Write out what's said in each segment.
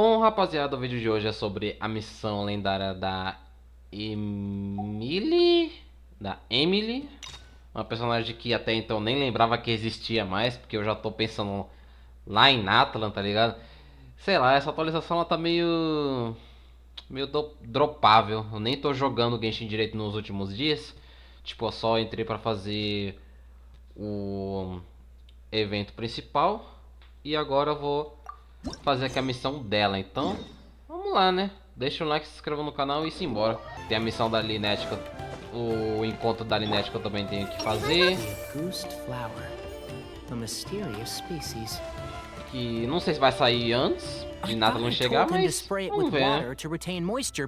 Bom, rapaziada, o vídeo de hoje é sobre a missão lendária da Emily. Uma personagem que até então nem lembrava que existia mais, porque eu já tô pensando lá em Natlan, tá ligado? Sei lá, essa atualização ela tá meio dropável. Eu nem tô jogando Genshin direito nos últimos dias. Tipo, eu só entrei pra fazer o evento principal e agora eu vou fazer aqui a missão dela. Então, vamos lá, né? Deixa o like, se inscreva no canal e simbora. Tem a missão da Linética, o encontro da Linética eu também tenho que fazer. Que não sei se vai sair antes de nada não chegar, mas vamos ver, né?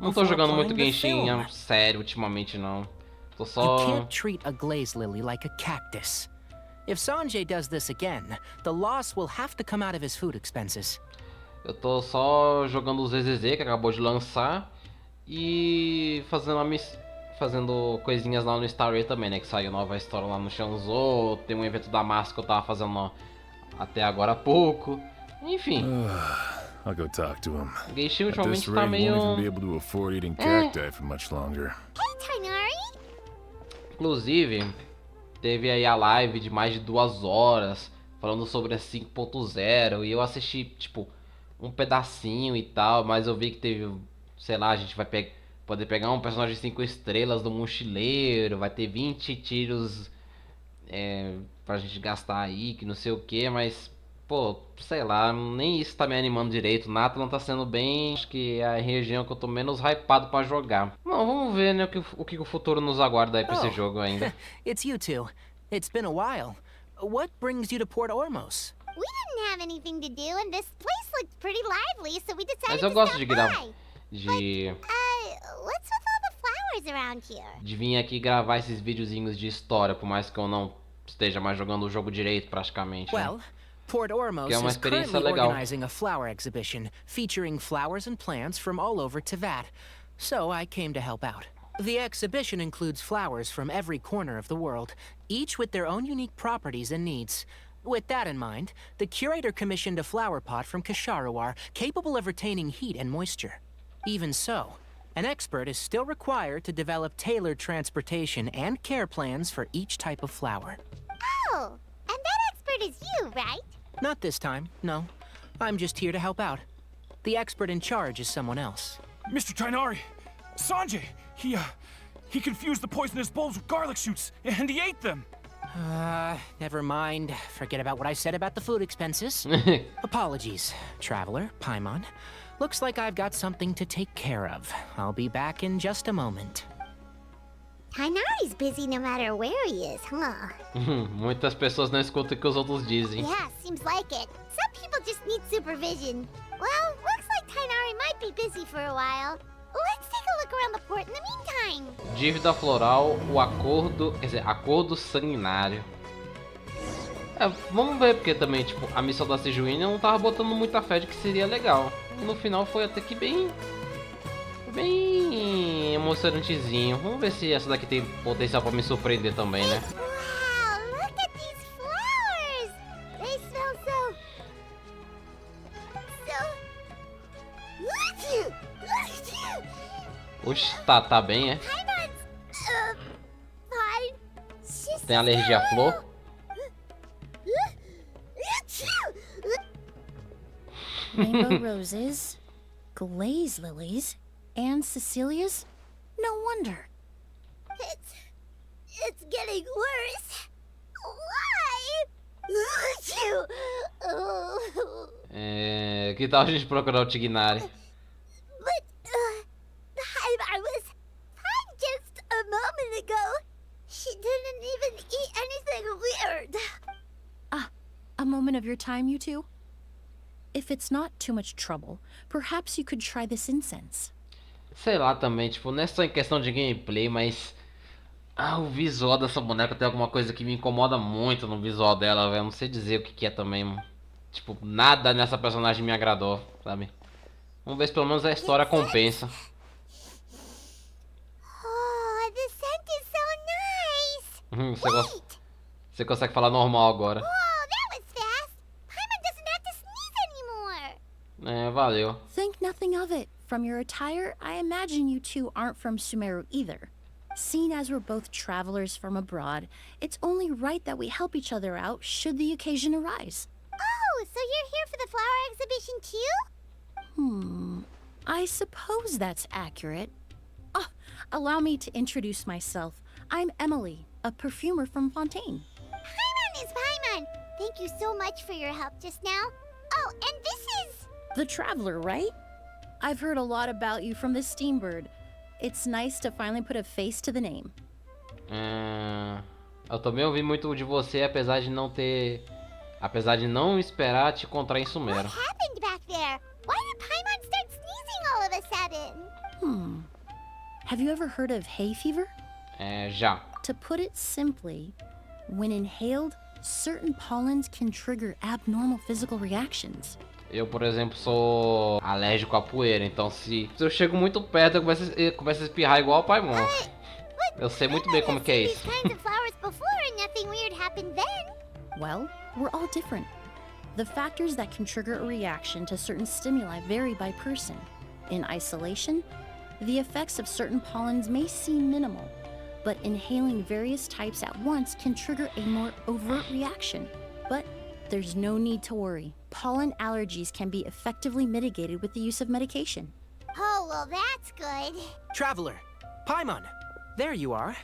Não tô jogando muito Genshin sério ultimamente, não. Tô só... If Sanjay does this again, the loss will have to come out of his food expenses. Eu tô só jogando o ZZZ que acabou de lançar e fazendo coisinhas lá no Starry também, né? Que saiu nova história lá no Shanzou. Tem um evento da massa que eu tava fazendo até agora há pouco. Enfim. I'll go talk to him. Genshin At this ultimamente rate, tá won't meio... even be able to afford eating cacti for much longer. Inclusive, teve aí a live de mais de 2 horas falando sobre a 5.0 e eu assisti, tipo, um pedacinho e tal, mas eu vi que teve, sei lá, a gente vai poder pegar um personagem 5 estrelas do mochileiro, vai ter 20 tiros pra gente gastar aí, que não sei o que, mas, pô, sei lá, nem isso tá me animando direito. Natlan tá sendo bem, acho que é a região que eu tô menos hypado pra jogar. Bom, vamos ver, né, o que o futuro nos aguarda aí pra esse jogo ainda. It's you two. It's been a while. What brings you to Port Ormos? We didn't have anything to do, and this place looked pretty lively, so we decided Mas eu to gosto stop de gravar, by. What's with all the flowers around here? de vir aqui gravar esses videozinhos de história, por mais que eu não esteja mais jogando o jogo direito praticamente, né? Well, Port Ormos Que é uma is experiência currently legal. organizing a flower exhibition featuring flowers and plants from all over Tevat, so I came to help out. The exhibition includes flowers from every corner of the world, each with their own unique properties and needs. With that in mind, the curator commissioned a flower pot from Kasharawar capable of retaining heat and moisture. Even so, an expert is still required to develop tailored transportation and care plans for each type of flower. Oh, and that expert is you, right? Not this time, no. I'm just here to help out. The expert in charge is someone else. Mr. Tainari! Sanjay! He confused the poisonous bulbs with garlic shoots, and he ate them! Never mind. Forget about what I said about the food expenses. Apologies, traveler, Paimon. Looks like I've got something to take care of. I'll be back in just a moment. Tainari's busy no matter where he is, huh? Muitas pessoas não escutam o que os outros dizem. Yeah, seems like it. Some people just need supervision. Well, looks like Tainari might be busy for a while. Let's take a look around the port in the meantime. Dívida Floral, o Acordo... Quer dizer, Acordo Sanguinário. Vamos ver, porque também, tipo, a missão da Sejuína eu não tava botando muita fé de que seria legal. E no final foi até que bem emocionantezinho. Vamos ver se essa daqui tem potencial pra me surpreender também, né? Wow, look at these flowers! They smell so... Oxe, tá bem, é? Fine. Tem alergia à flor? Rainbow roses, glaze lilies, and Cecilia's? No wonder. It's getting worse. Why? Que tal a gente procurar o Tignari? But, I was fine just a moment ago. She didn't even eat anything weird. A moment of your time, you two? If it's not too much trouble, perhaps you could try this incense. Sei lá também, tipo, não é só em questão de gameplay, mas... o visual dessa boneca tem alguma coisa que me incomoda muito no visual dela, velho. Não sei dizer o que é também, mano. Tipo, nada nessa personagem me agradou, sabe? Vamos ver se pelo menos a história compensa. Oh, the scent is so nice. Você consegue falar normal agora. Whoa, that was fast. Paimon doesn't have to sneeze anymore. Valeu. Thank Think nothing of it. From your attire, I imagine you two aren't from Sumeru either. Seeing as we're both travelers from abroad, it's only right that we help each other out should the occasion arise. Oh, so you're here for the flower exhibition too? I suppose that's accurate. Ah, allow me to introduce myself. I'm Emily, a perfumer from Fontaine. Paimon is Paimon. Thank you so much for your help just now. Oh, and this is... The Traveler, right? I've heard a lot about you from the Steambird. It's nice to finally put a face to the name. Eu também ouvi muito de você, apesar de não esperar te encontrar em Sumero. What happened back there? Why did Paimon start sneezing all of a sudden? Have you ever heard of hay fever? Já. To put it simply, when inhaled, certain pollens can trigger abnormal physical reactions. Eu, por exemplo, sou alérgico à poeira, então se eu chego muito perto, eu começo a espirrar igual o Paimon. Eu sei muito bem como que é isso. These kinds of flowers before and nothing weird happened then. Well, we're all different. The factors that can trigger a reaction to certain stimuli vary by person. In isolation, the effects of certain pollens may seem minimal, but inhaling various types at once can trigger a more overt reaction. But there's no need to worry. Pollen allergies can be effectively mitigated with the use of medication. Oh, well, that's good. Traveler, Paimon, there you are.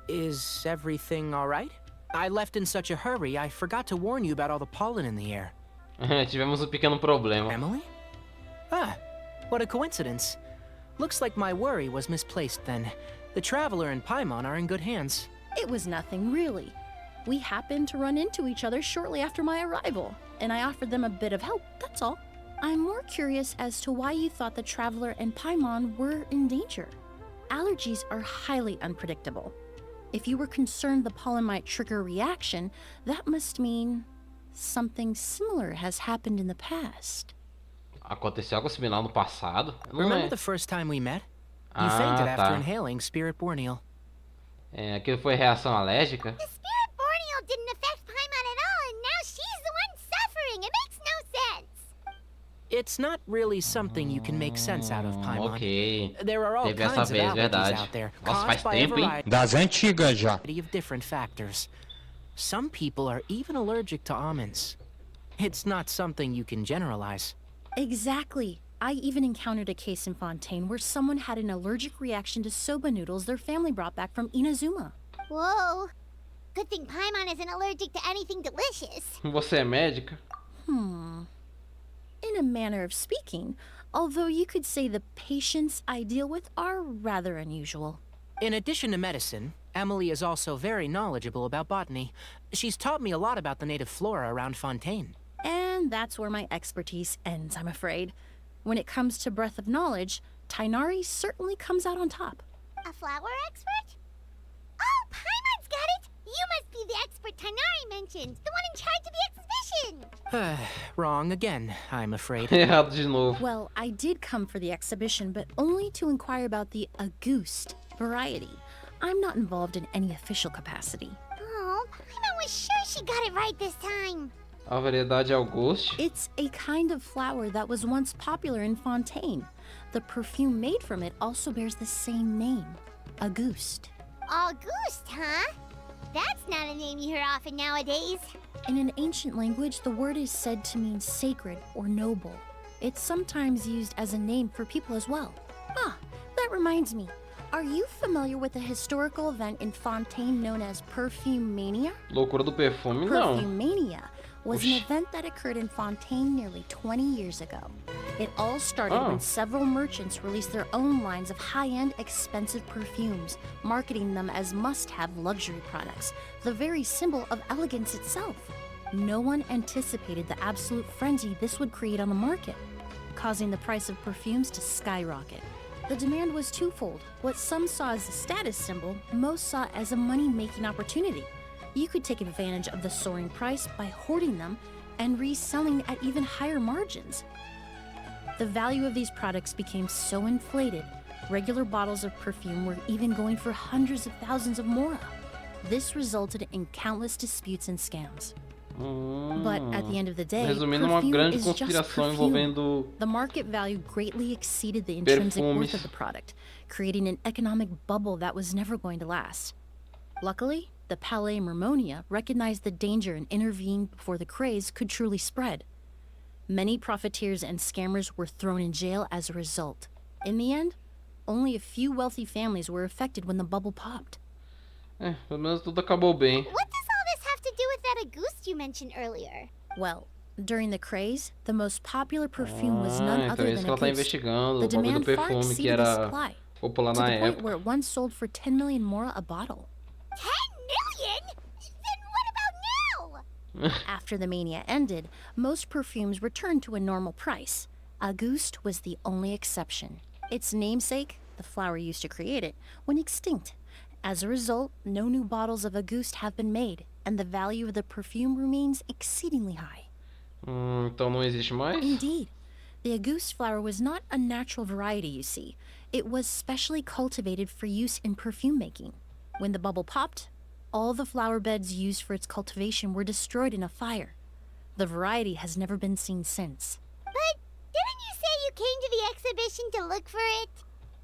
Is everything all right? I left in such a hurry, I forgot to warn you about all the pollen in the air. Tivemos pequeno problema. Emily? Ah, what a coincidence. Looks like my worry was misplaced then. The Traveler and Paimon are in good hands. It was nothing, really. We happened to run into each other shortly after my arrival, and I offered them a bit of help, that's all. I'm more curious as to why you thought the Traveler and Paimon were in danger. Allergies are highly unpredictable. If you were concerned the pollen might trigger a reaction, that must mean something similar has happened in the past. Aconteceu algo similar no passado? Não Remember the first time we met? You fainted after inhaling Spirit Borneal. Aquilo foi reação alérgica? The spirit borneal didn't affect Paimon at all, and now she's the one suffering. It makes no sense. It's not really something you can make sense out of, Paimon. Ok. There are all Teve essa kinds of vez, allergies verdade. out there, Nossa, faz caused by a tempo, hein? variety Das antigas já. of different factors. Some people are even allergic to almonds. It's not something you can generalize. Exactly. I even encountered a case in Fontaine where someone had an allergic reaction to soba noodles their family brought back from Inazuma. Whoa. Good thing Paimon isn't allergic to anything delicious. Você é médica? In a manner of speaking, although you could say the patients I deal with are rather unusual. In addition to medicine, Emily is also very knowledgeable about botany. She's taught me a lot about the native flora around Fontaine. And that's where my expertise ends, I'm afraid. When it comes to breadth of knowledge, Tainari certainly comes out on top. A flower expert? Oh, Paimon's got it! You must be the expert Tainari mentioned, the one in charge of the exhibition! Wrong again, I'm afraid. Errado de novo. Well, I did come for the exhibition, but only to inquire about the Auguste variety. I'm not involved in any official capacity. Oh, Paimon was sure she got it right this time. A variedade Auguste. It's a kind of flower that was once popular in Fontaine. The perfume made from it also bears the same name, Auguste. Auguste, huh? That's not a name you hear often nowadays. In an ancient language, the word is said to mean sacred or noble. It's sometimes used as a name for people as well. Ah, that reminds me. Are you familiar with a historical event in Fontaine known as Perfume Mania? Loucura do perfume, não. Perfume Mania was an Oxi. event that occurred in Fontaine nearly 20 years ago. It all started when several merchants released their own lines of high-end, expensive perfumes, marketing them as must-have luxury products, the very symbol of elegance itself. No one anticipated the absolute frenzy this would create on the market, causing the price of perfumes to skyrocket. The demand was twofold. What some saw as a status symbol, most saw as a money-making opportunity. You could take advantage of the soaring price by hoarding them and reselling at even higher margins. The value of these products became so inflated, regular bottles of perfume were even going for hundreds of thousands of mora. This resulted in countless disputes and scams. But at the end of the day, Resumindo, uma perfume grande is just conspiração perfume. envolvendo The market value greatly exceeded the intrinsic worth perfumes. of the product, creating an economic bubble that was never going to last. Luckily, the Palais Mermonia recognized the danger and intervened before the craze could truly spread. Many profiteers and scammers were thrown in jail as a result. In the end, only a few wealthy families were affected when the bubble popped. Pelo menos tudo acabou bem. What does all this have to do with that Auguste you mentioned earlier? Well, during the craze, the most popular perfume was none Então other é isso than que ela tá Auguste. investigando, The o bagulho do demand far perfume que exceeded the era supply, popular to na the point época. where it once sold for 10 million more a bottle. 10 million? Then what about now? After the mania ended, most perfumes returned to a normal price. Auguste was the only exception. Its namesake, the flower used to create it, went extinct. As a result, no new bottles of Auguste have been made, and the value of the perfume remains exceedingly high. Então não existe mais? Indeed. The Auguste flower was not a natural variety, you see. It was specially cultivated for use in perfume making. When the bubble popped, all the flower beds used for its cultivation were destroyed in a fire. The variety has never been seen since. But didn't you say you came to the exhibition to look for it?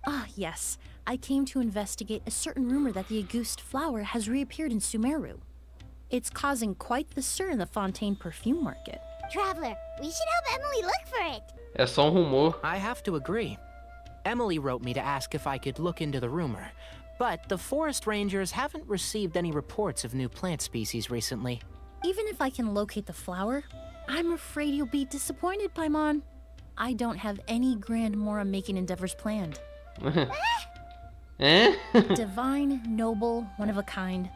Ah, yes. I came to investigate a certain rumor that the Auguste flower has reappeared in Sumeru. It's causing quite the stir in the Fontaine perfume market. Traveler, we should help Emily look for it. É só rumor. I have to agree. Emily wrote me to ask if I could look into the rumor, but the forest rangers haven't received any reports of new plant species recently. Even if I can locate the flower, I'm afraid you'll be disappointed, Paimon. I don't have any grand Mora-making endeavors planned. Divine, noble, one of a kind.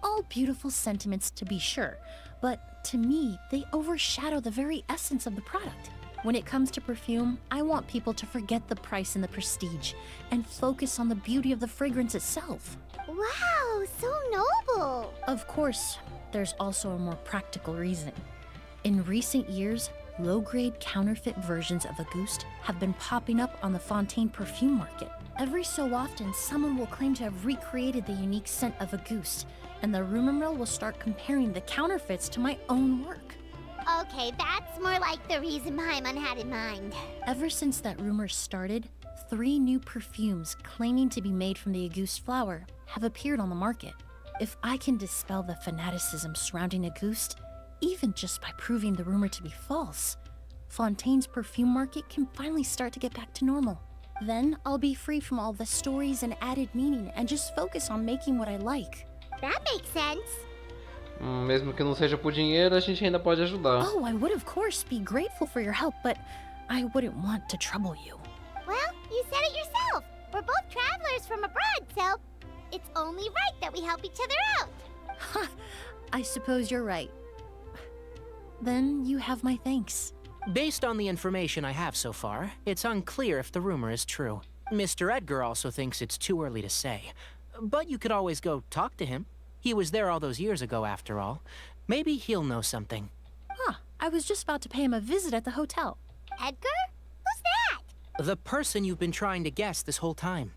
All beautiful sentiments, to be sure, but to me, they overshadow the very essence of the product. When it comes to perfume, I want people to forget the price and the prestige and focus on the beauty of the fragrance itself. Wow, so noble. Of course, there's also a more practical reason. In recent years, low-grade counterfeit versions of Auguste have been popping up on the Fontaine perfume market. Every so often, someone will claim to have recreated the unique scent of Auguste, and the rumor mill will start comparing the counterfeits to my own work. Okay, that's more like the reason Paimon had in mind. Ever since that rumor started, 3 new perfumes claiming to be made from the Auguste flower have appeared on the market. If I can dispel the fanaticism surrounding Auguste, even just by proving the rumor to be false, Fontaine's perfume market can finally start to get back to normal. Then I'll be free from all the stories and added meaning and just focus on making what I like. That makes sense. Mesmo que não seja por dinheiro, a gente ainda pode ajudar. Oh, I would of course be grateful for your help, but I wouldn't want to trouble you. Well, you said it yourself. We're both travelers from abroad, so it's only right that we help each other out. Ha! I suppose you're right. Then you have my thanks. Based on the information I have so far, it's unclear if the rumor is true. Mr. Edgar also thinks it's too early to say. But you could always go talk to him. He was there all those years ago, after all. Maybe he'll know something. Ah, I was just about to pay him a visit at the hotel. Edgar? Who's that? The person you've been trying to guess this whole time.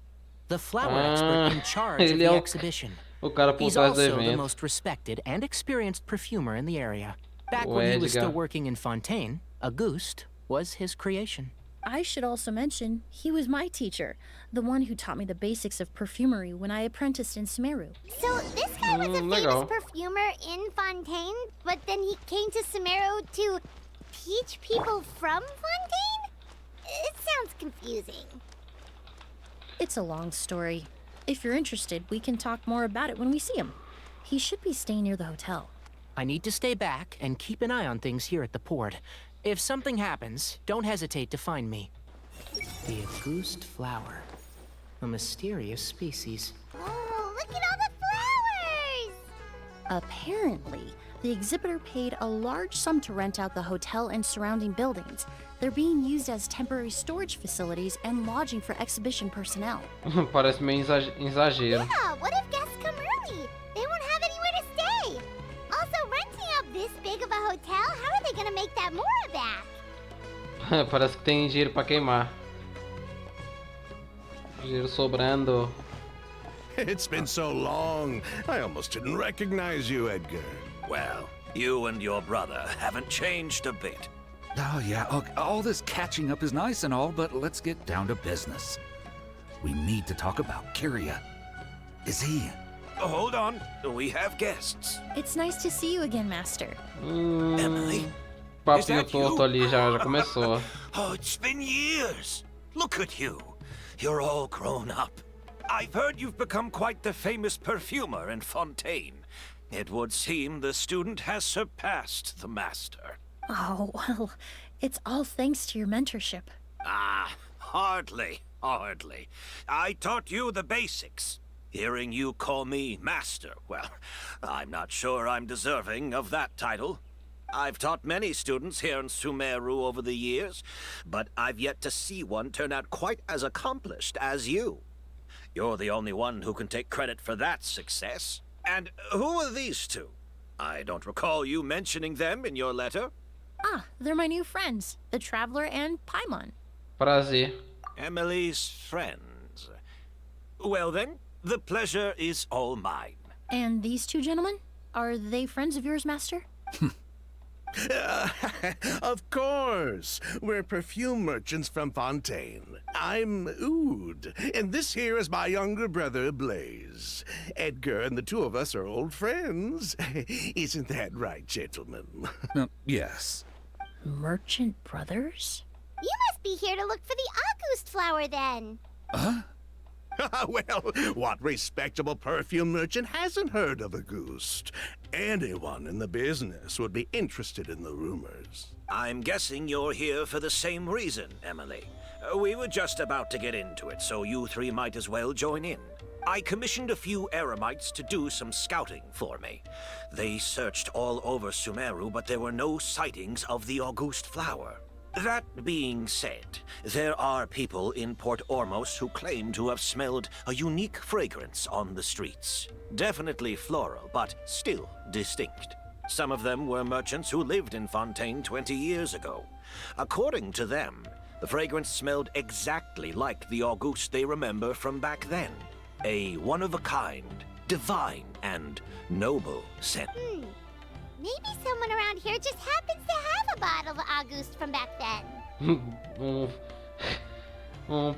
The flower expert in charge of ele the é o- exhibition. O cara por He's trás do also the evento. most respected and experienced perfumer in the area. Back O when he was Edgar. still working in Fontaine, Auguste was his creation. I should also mention, he was my teacher, the one who taught me the basics of perfumery when I apprenticed in Sumeru. So this guy was a famous legal. perfumer in Fontaine, but then he came to Sumeru to teach people from Fontaine? It sounds confusing. It's a long story. If you're interested, we can talk more about it when we see him. He should be staying near the hotel. I need to stay back and keep an eye on things here at the port. If something happens, don't hesitate to find me. The Auguste flower. A mysterious species. Oh, look at all the flowers! Apparently, the exhibitor paid a large sum to rent out the hotel and surrounding buildings. They're being used as temporary storage facilities and lodging for exhibition personnel. Parece meio exagero. Yeah, what if guests come early? They won't have anywhere to stay. Also, renting out this big of a hotel, how are they gonna make that more back? Parece que tem dinheiro pra queimar. Dinheiro sobrando. It's been so long, I almost didn't recognize you, Edgar. Well, You and your brother haven't changed a bit. Oh, yeah, all this catching up is nice and all, but let's get down to business. We need to talk about Kyria. Is he... Hold on, we have guests. It's nice to see you again, Master. Emily? Papinho torto ali já começou. Oh, it's been years. Look at you. You're all grown up. I've heard you've become quite the famous perfumer in Fontaine. It would seem the student has surpassed the master. Oh, well, it's all thanks to your mentorship. Ah, hardly. I taught you the basics. Hearing you call me master, well, I'm not sure I'm deserving of that title. I've taught many students here in Sumeru over the years, but I've yet to see one turn out quite as accomplished as you. You're the only one who can take credit for that success. And who are these two? I don't recall you mentioning them in your letter. Ah, they're my new friends, the Traveler and Paimon. Prazer. Emily's friends. Well then, the pleasure is all mine. And these two gentlemen? Are they friends of yours, Master? Of course. We're perfume merchants from Fontaine. I'm Oud, and this here is my younger brother, Blaze. Edgar and the two of us are old friends. Isn't that right, gentlemen? Yes. Merchant brothers? You must be here to look for the August flower then. Huh? Well, what respectable perfume merchant hasn't heard of Auguste? Anyone in the business would be interested in the rumors. I'm guessing you're here for the same reason, Emily. We were just about to get into it, so you three might as well join in. I commissioned a few eremites to do some scouting for me. They searched all over Sumeru, but there were no sightings of the August flower. That being said, there are people in Port Ormos who claim to have smelled a unique fragrance on the streets. Definitely floral, but still distinct. Some of them were merchants who lived in Fontaine 20 years ago. According to them, the fragrance smelled exactly like the Auguste they remember from back then. A one-of-a-kind, divine, and noble scent. Maybe someone around here just happens to have a bottle of August from back then.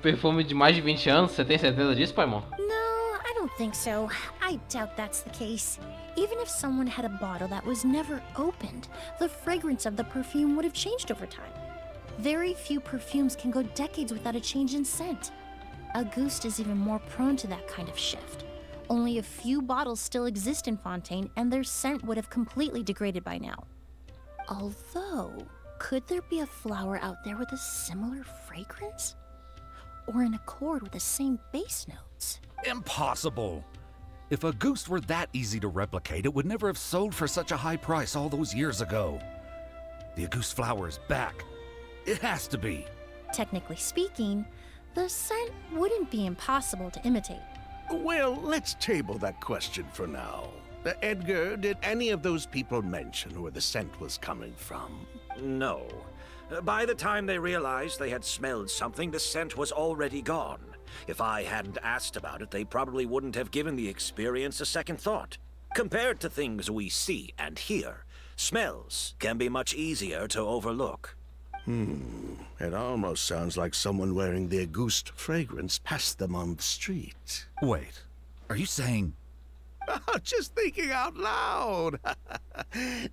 Perfume de mais de 20 anos? Você tem certeza disso, Paimon? No, I don't think so. I doubt that's the case. Even if someone had a bottle that was never opened, the fragrance of the perfume would have changed over time. Very few perfumes can go decades without a change in scent. Auguste is even more prone to that kind of shift. Only a few bottles still exist in Fontaine, and their scent would have completely degraded by now. Although, could there be a flower out there with a similar fragrance? Or in accord with the same base notes? Impossible! If Auguste were that easy to replicate, it would never have sold for such a high price all those years ago. The Auguste flower is back. It has to be. Technically speaking, the scent wouldn't be impossible to imitate. Well, let's table that question for now. Edgar, did any of those people mention where the scent was coming from? No. By the time they realized they had smelled something, the scent was already gone. If I hadn't asked about it, they probably wouldn't have given the experience a second thought. Compared to things we see and hear, smells can be much easier to overlook. It almost sounds like someone wearing the Auguste fragrance passed them on the street. Wait, are you saying... Just thinking out loud.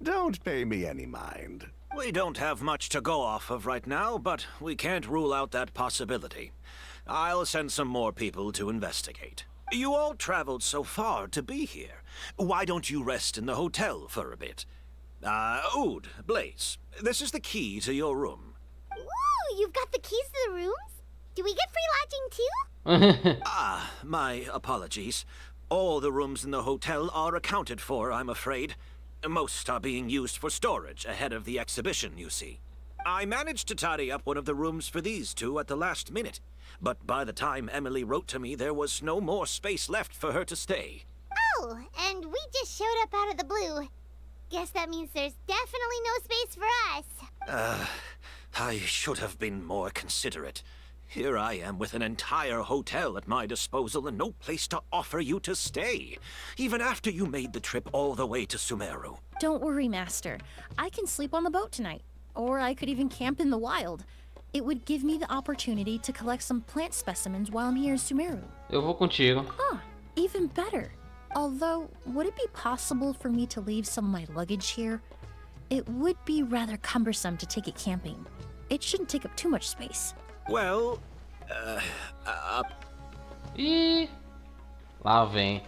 Don't pay me any mind. We don't have much to go off of right now, but we can't rule out that possibility. I'll send some more people to investigate. You all traveled so far to be here. Why don't you rest in the hotel for a bit? Oud, Blaze, this is the key to your room. Ooh, you've got the keys to the rooms? Do we get free lodging too? My apologies. All the rooms in the hotel are accounted for, I'm afraid. Most are being used for storage ahead of the exhibition, you see. I managed to tidy up one of the rooms for these two at the last minute, but by the time Emily wrote to me, there was no more space left for her to stay. Oh, and we just showed up out of the blue. Guess that means there's definitely no space for us. I should have been more considerate. Here I am with an entire hotel at my disposal and no place to offer you to stay, even after you made the trip all the way to Sumeru. Don't worry, Master. I can sleep on the boat tonight. Or I could even camp in the wild. It would give me the opportunity to collect some plant specimens while I'm here in Sumeru. Eu vou contigo. Even better. Although, would it be possible for me to leave some of my luggage here? It would be rather cumbersome to take it camping. It shouldn't take up too much space. Well, Ih, lá vem.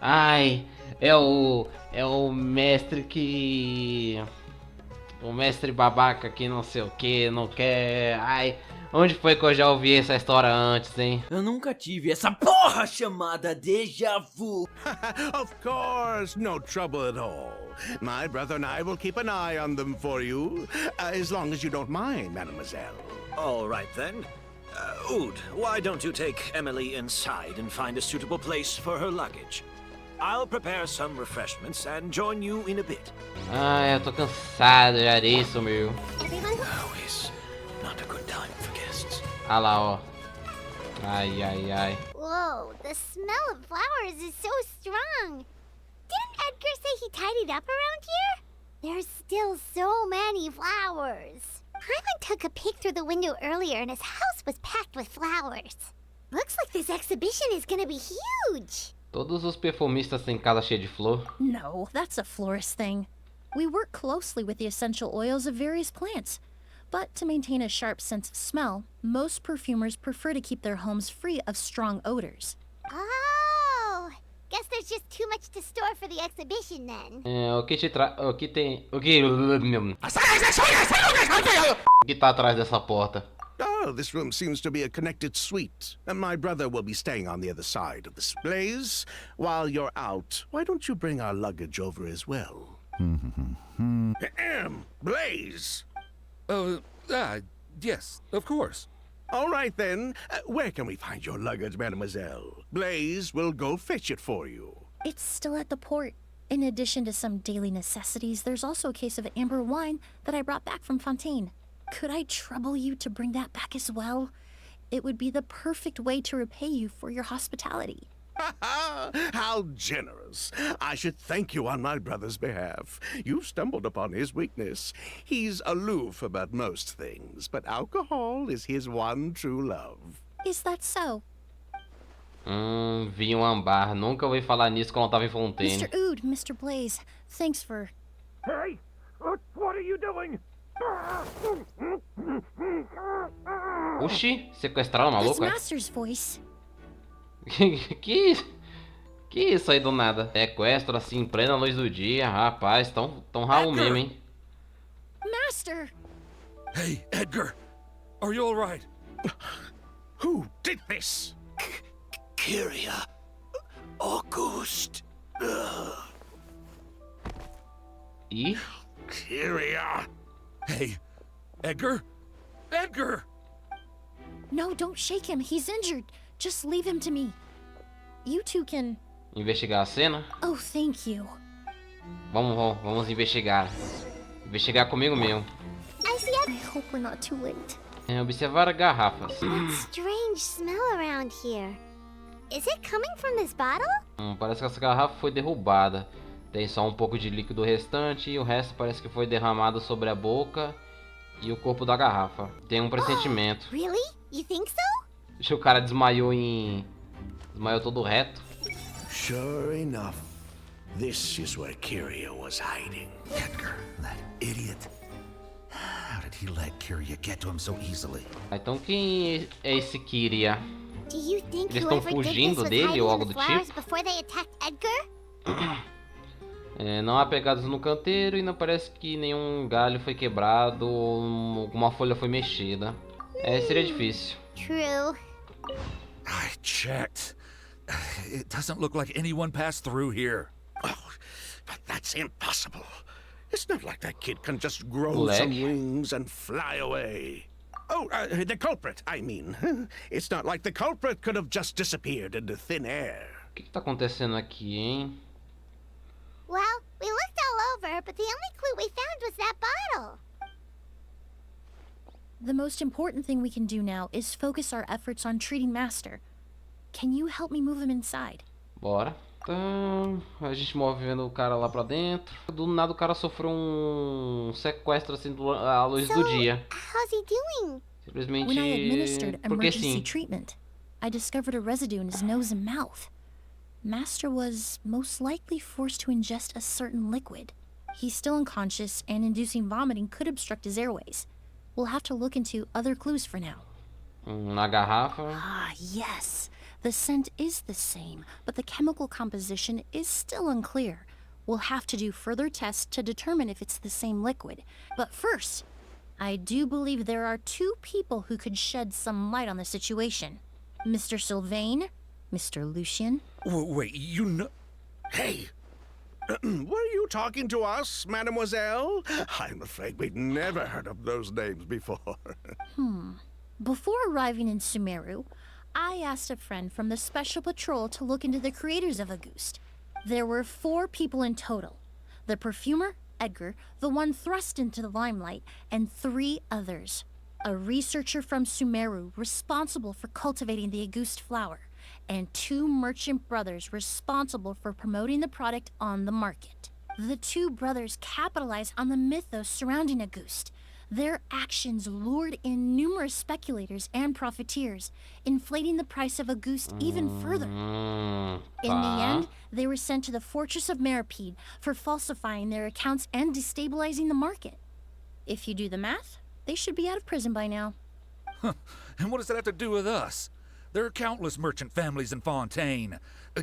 Ai, é o mestre que... O mestre babaca que não sei o que, não quer... Ai, onde foi que eu já ouvi essa história antes, hein? Eu nunca tive essa porra chamada déjà vu. Of course, no trouble at all. My brother and I will keep an eye on them for you, as long as you don't mind, mademoiselle. all right then. Oud, why don't you take Emily inside and find a suitable place for her luggage? I'll prepare some refreshments and join you in a bit. Ai, eu tô cansado já disso, meu. Now is not a good time for guests. Ah lá, ó. Ai, ai, ai. Whoa, the smell of flowers is so strong. Didn't Edgar say he tidied up around here? There's still so many flowers. Hyman took a peek through the window earlier and his house was packed with flowers. Looks like this exhibition is gonna be huge. Todos os perfumistas têm casa cheia de flor. No, that's a florist thing. We work closely with the essential oils of various plants. But to maintain a sharp sense of smell, most perfumers prefer to keep their homes free of strong odors. Oh, guess there's just too much to store for the exhibition then. O que tem... O que tá atrás dessa porta? Oh, this room seems to be a connected suite, and my brother will be staying on the other side of this. Blaze, while you're out, why don't you bring our luggage over as well? Blaze! Yes, of course. All right then, where can we find your luggage, mademoiselle? Blaze will go fetch it for you. It's still at the port. In addition to some daily necessities, there's also a case of amber wine that I brought back from Fontaine. Could I trouble you to bring that back as well? It would be the perfect way to repay you for your hospitality. How generous. I should thank you on my brother's behalf. You've stumbled upon his weakness. He's aloof about most things, but alcohol is his one true love. Is that so? Vinho ambar. Nunca ouvi falar nisso quando eu tava em Fontaine. Mr. Oud, Mr. Blaze, thanks for... Hey! What are you doing? Oxi, sequestraram uma That's maluca? Master's voice. que isso aí do nada? Sequestro assim em plena luz do dia. Rapaz, tão Raul mesmo, hein? Master! Hey, Edgar! Are you alright? Who did this? Kyria. August. E Kyria. Hey, Edgar? Edgar! No, don't shake him. He's injured. Just leave him to me. You two can... investigar a cena? Oh, thank you. Vamos investigar. Investigar comigo mesmo. I hope we're not too late. Observar garrafas. That strange smell around here. Is it coming from this bottle? Parece que essa garrafa foi derrubada. Tem só um pouco de líquido restante e o resto parece que foi derramado sobre a boca e o corpo da garrafa. Tem um pressentimento. Really? You think so? Acho que o cara desmaiou todo reto. Sure enough, this is where Kyria was hiding. Edgar, that idiot. How did he let Kyria get to him so easily? Então quem é esse Kyria? Do you think Eles estão whoever did this fugindo was dele hiding ou in algo the do flowers tipo? before they attacked Edgar? Não há pegadas no canteiro e não parece que nenhum galho foi quebrado ou alguma folha foi mexida. Seria difícil. True. I checked. It doesn't look like anyone passed through here. Oh, but that's impossible. It's not like that kid can just grow Leg. some wings and fly away. Oh, the culprit, I mean. It's not like the culprit could have just disappeared into thin air. O que tá acontecendo aqui, hein? Well, we looked all over, but the only clue we found was that bottle. The most important thing we can do now is focus our efforts on treating Master. Can you help me move him inside? Bora. Então, a gente movendo o cara lá pra dentro. Do nada o cara sofreu um sequestro assim à luz do dia. How's he doing? Simplesmente When I administered porque emergency sim. treatment, I discovered a residue in his nose and mouth. Master was most likely forced to ingest a certain liquid. He's still unconscious, and inducing vomiting could obstruct his airways. We'll have to look into other clues for now. Na garrafa. Ah, yes. The scent is the same, but the chemical composition is still unclear. We'll have to do further tests to determine if it's the same liquid. But first, I do believe there are two people who could shed some light on the situation. Mr. Sylvain, Mr. Lucien. Wait, you know... Hey! Were you talking to us, mademoiselle? I'm afraid we'd never heard of those names before. Before arriving in Sumeru, I asked a friend from the Special Patrol to look into the creators of Auguste. There were 4 people in total. The perfumer, Edgar, the one thrust into the limelight, and 3 others. A researcher from Sumeru responsible for cultivating the Auguste flower, and 2 merchant brothers responsible for promoting the product on the market. The 2 brothers capitalized on the mythos surrounding Auguste. Their actions lured in numerous speculators and profiteers, inflating the price of Auguste even further. In the end, they were sent to the Fortress of Meripede for falsifying their accounts and destabilizing the market. If you do the math, they should be out of prison by now. And what does that have to do with us? There are countless merchant families in Fontaine.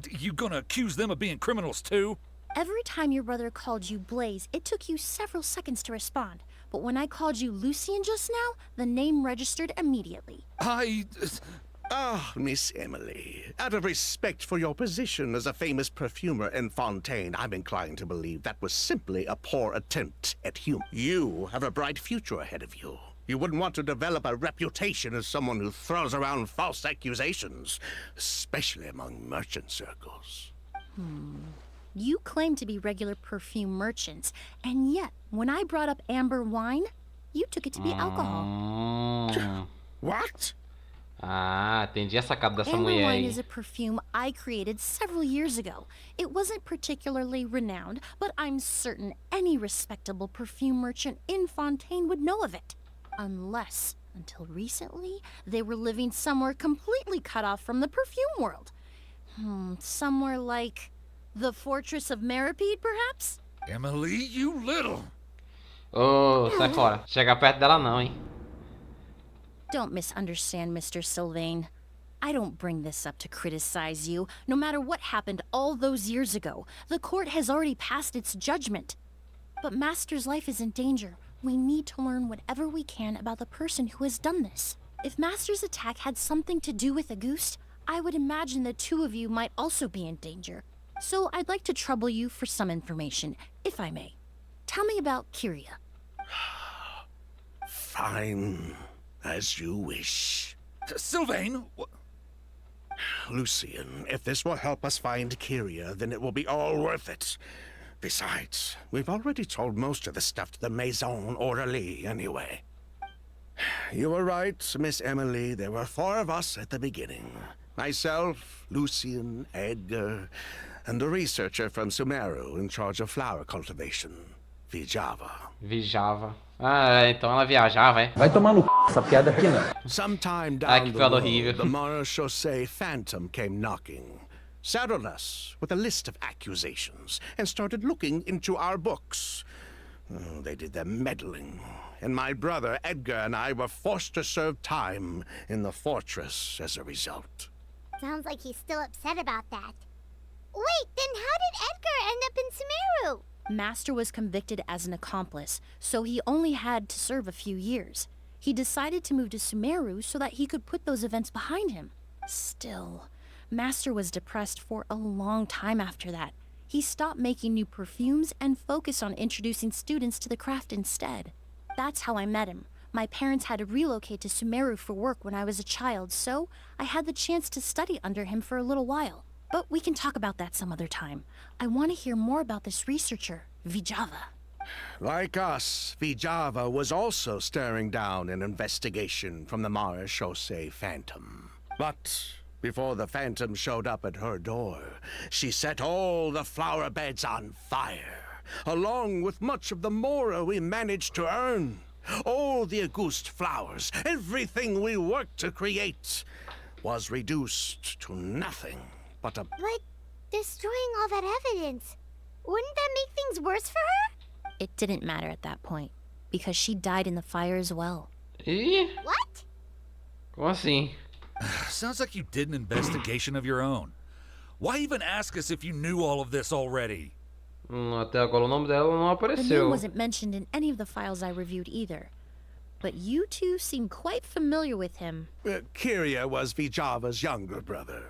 You gonna accuse them of being criminals too? Every time your brother called you Blaze, it took you several seconds to respond. But when I called you Lucien just now, the name registered immediately. Ah, Miss Emily, out of respect for your position as a famous perfumer in Fontaine, I'm inclined to believe that was simply a poor attempt at humor. You have a bright future ahead of you. You wouldn't want to develop a reputation as someone who throws around false accusations, especially among merchant circles. You claim to be regular perfume merchants, and yet, when I brought up amber wine, you took it to be alcohol. What? Ah, entendi a sacada dessa Amber mulher wine aí. is a perfume I created several years ago. It wasn't particularly renowned, but I'm certain any respectable perfume merchant in Fontaine would know of it. Unless, until recently, they were living somewhere completely cut off from the perfume world. Somewhere like the Fortress of Meripede, perhaps? Emily, you little... Ô, sai fora. Chega perto dela não, hein. Don't misunderstand, Mr. Sylvain. I don't bring this up to criticize you. No matter what happened all those years ago, the court has already passed its judgment. But Master's life is in danger. We need to learn whatever we can about the person who has done this. If Master's attack had something to do with Auguste, I would imagine the 2 of you might also be in danger. So I'd like to trouble you for some information, if I may. Tell me about Kyria. Fine, as you wish. Sylvain? Lucien, if this will help us find Kyria, then it will be all worth it. Besides, we've already told most of the stuff to the Maison Orderly anyway. You were right, Miss Emily. There were 4 of us at the beginning. Myself, Lucien, Edgar, and a researcher from Sumeru in charge of flower cultivation, Vijava. Viajava. Ah, então ela viajava, é? Vai tomar no c... essa piada aqui não. Sometime Ai, down que the piada road, horrível. the Marechaussee Phantom came knocking, saddled us with a list of accusations, and started looking into our books. Oh, they did their meddling, and my brother Edgar and I were forced to serve time in the fortress as a result. Sounds like he's still upset about that. Wait, then how did Edgar end up in Sumeru? Master was convicted as an accomplice, so he only had to serve a few years. He decided to move to Sumeru so that he could put those events behind him. Still, Master was depressed for a long time after that. He stopped making new perfumes and focused on introducing students to the craft instead. That's how I met him. My parents had to relocate to Sumeru for work when I was a child, so I had the chance to study under him for a little while. But we can talk about that some other time. I want to hear more about this researcher, Vijava. Like us, Vijava was also staring down an investigation from the Marechaussee Phantom. But before the Phantom showed up at her door, she set all the flower beds on fire, along with much of the mora we managed to earn. All the Auguste flowers, everything we worked to create, was reduced to nothing but a... But destroying all that evidence, wouldn't that make things worse for her? It didn't matter at that point, because she died in the fire as well. Ih, What? como assim? Sounds like you did an investigation of your own. Why even ask us if you knew all of this already? Até agora o nome dela não The name apareceu. wasn't mentioned in any of the files I reviewed either. But you two seem quite familiar with him. Kyria was Vijava's younger brother.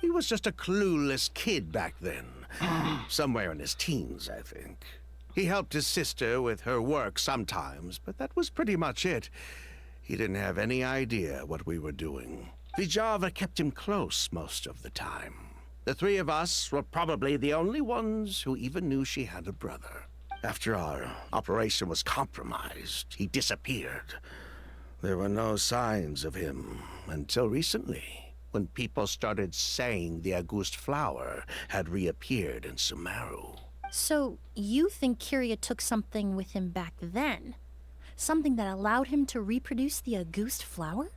He was just a clueless kid back then. Somewhere in his teens, I think. He helped his sister with her work sometimes, but that was pretty much it. He didn't have any idea what we were doing. Vijava kept him close most of the time. The three of us were probably the only ones who even knew she had a brother. After our operation was compromised, he disappeared. There were no signs of him until recently, when people started saying the Auguste flower had reappeared in Sumeru. So, you think Kyria took something with him back then? Something that allowed him to reproduce the Auguste flower?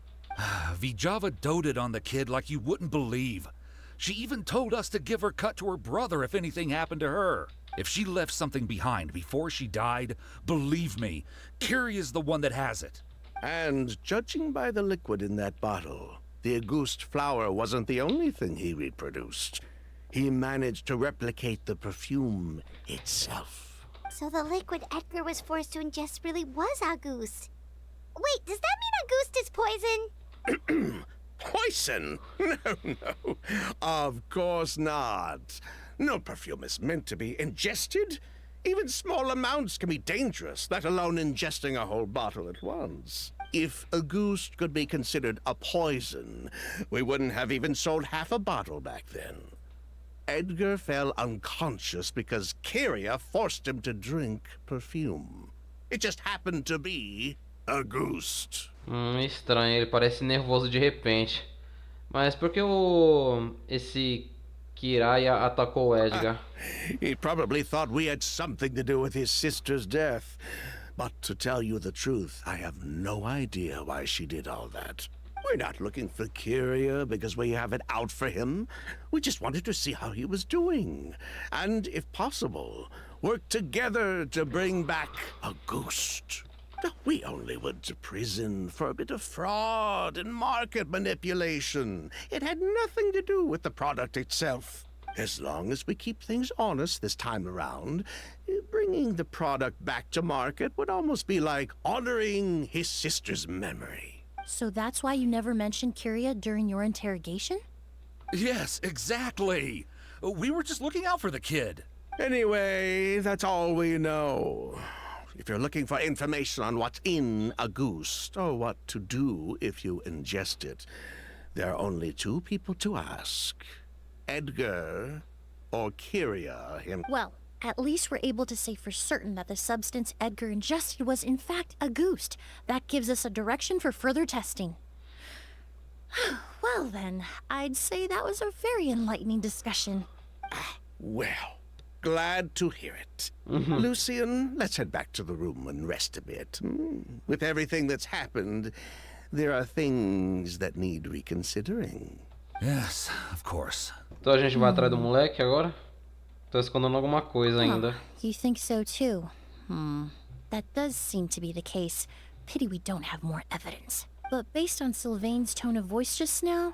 Vijava doted on the kid like you wouldn't believe. She even told us to give her cut to her brother if anything happened to her. If she left something behind before she died, believe me, Kyria's the one that has it. And judging by the liquid in that bottle, the Auguste flower wasn't the only thing he reproduced. He managed to replicate the perfume itself. So the liquid Edgar was forced to ingest really was Auguste. Wait, does that mean Auguste is poison? Poison? No. Of course not. No perfume is meant to be ingested. Even small amounts can be dangerous, let alone ingesting a whole bottle at once. If Auguste could be considered a poison, we wouldn't have even sold half a bottle back then. Edgar fell unconscious because Kyria forced him to drink perfume. It just happened to be Auguste. Estranho, ele parece nervoso de repente. Mas por que esse Kiraya atacou o Edgar? He probably thought we had something to do with his sister's death. But to tell you the truth, I have no idea why she did all that. We're not looking for Kyria because we have it out for him. We just wanted to see how he was doing. And, if possible, work together to bring back Auguste. We only went to prison for a bit of fraud and market manipulation. It had nothing to do with the product itself. As long as we keep things honest this time around, bringing the product back to market would almost be like honoring his sister's memory. So that's why you never mentioned Kyria during your interrogation? Yes, exactly. We were just looking out for the kid. Anyway, that's all we know. If you're looking for information on what's in Auguste, or what to do if you ingest it, there are only two people to ask. Edgar or Kyria him. Well, at least we're able to say for certain that the substance Edgar ingested was in fact Auguste. That gives us a direction for further testing. Well then, I'd say that was a very enlightening discussion. Well, glad to hear it. Lucian, let's head back to the room and rest a bit. With everything that's happened, there are things that need reconsidering. Yes, of course. Então a gente vai atrás do moleque agora? Tô escondendo alguma coisa ainda. You think so too? That does seem to be the case. Pity we don't have more evidence. But based on Sylvain's tone of voice just now,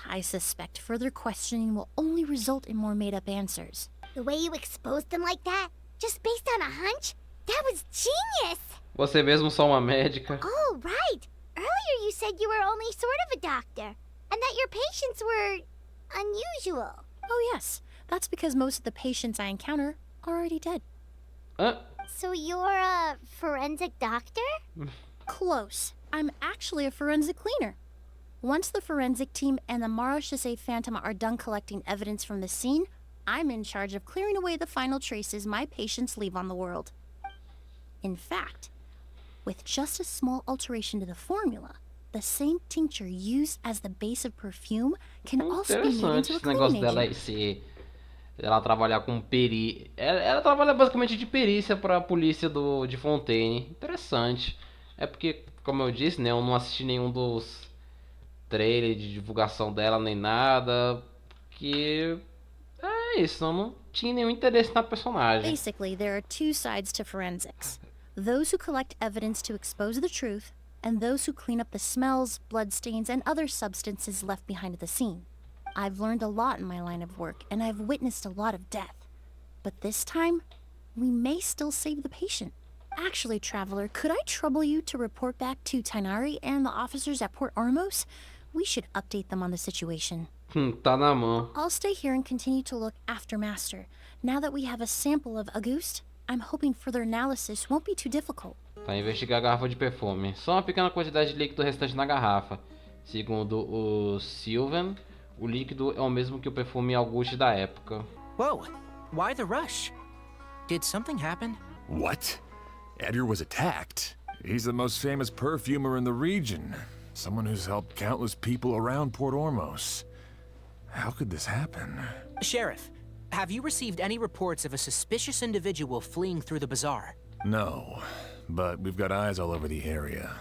I suspect further questioning will only result in more made-up answers. The way you exposed them like that, just based on a hunch, that was genius! Você mesmo só uma médica. Oh, right! Earlier you said you were only sort of a doctor, and that your patients were unusual. Oh yes, that's because most of the patients I encounter are already dead. So you're a forensic doctor? Close. I'm actually a forensic cleaner. Once the forensic team and the Marechaussee Phantom are done collecting evidence from the scene, I'm in charge of clearing away the final traces my patients leave on the world. In fact, with just a small alteration to the formula, the same tincture used as the base of perfume can also be made Interessante into a esse negócio cleaning dela agent. ser ela trabalhar com ela trabalha basicamente de perícia para a polícia de Fontaine. Interessante. É porque, como eu disse, né, eu não assisti nenhum dos trailers de divulgação dela nem nada, que é isso, eu não tinha nenhum interesse na personagem. Basically, there are two sides to forensics. Those who collect evidence to expose the truth, and those who clean up the smells, bloodstains, and other substances left behind at the scene. I've learned a lot in my line of work, and I've witnessed a lot of death. But this time, we may still save the patient. Actually, Traveler, could I trouble you to report back to Tainari and the officers at Port Ormos? We should update them on the situation. Tá na mão. I'll stay here and continue to look after Master. Now that we have a sample of Auguste, I'm hoping further analysis won't be too difficult. Para investigar a garrafa de perfume. Só uma pequena quantidade de líquido restante na garrafa. Segundo o Sylvan, o líquido é o mesmo que o perfume Auguste da época. Whoa, why the rush? Did something happen? What? Edgar was attacked? He's the most famous perfumer in the region. Someone who's helped countless people around Port Ormos. How could this happen? Sheriff, have you received any reports of a suspicious individual fleeing through the bazaar? No, but we've got eyes all over the area.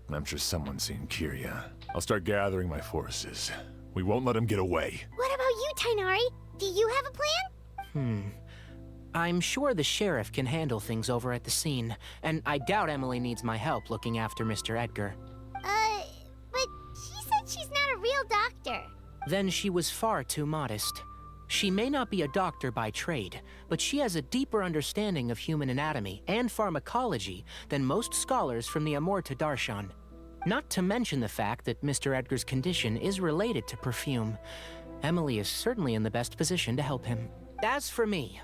I'm sure someone's seen Kyria. I'll start gathering my forces. We won't let him get away. What about you, Tainari? Do you have a plan? I'm sure the sheriff can handle things over at the scene, and I doubt Emily needs my help looking after Mr. Edgar. But she said she's not a real doctor. Then she was far too modest. She may not be a doctor by trade, but she has a deeper understanding of human anatomy and pharmacology than most scholars from the Amorta Darshan. Not to mention the fact that Mr. Edgar's condition is related to perfume. Emily is certainly in the best position to help him. As for me,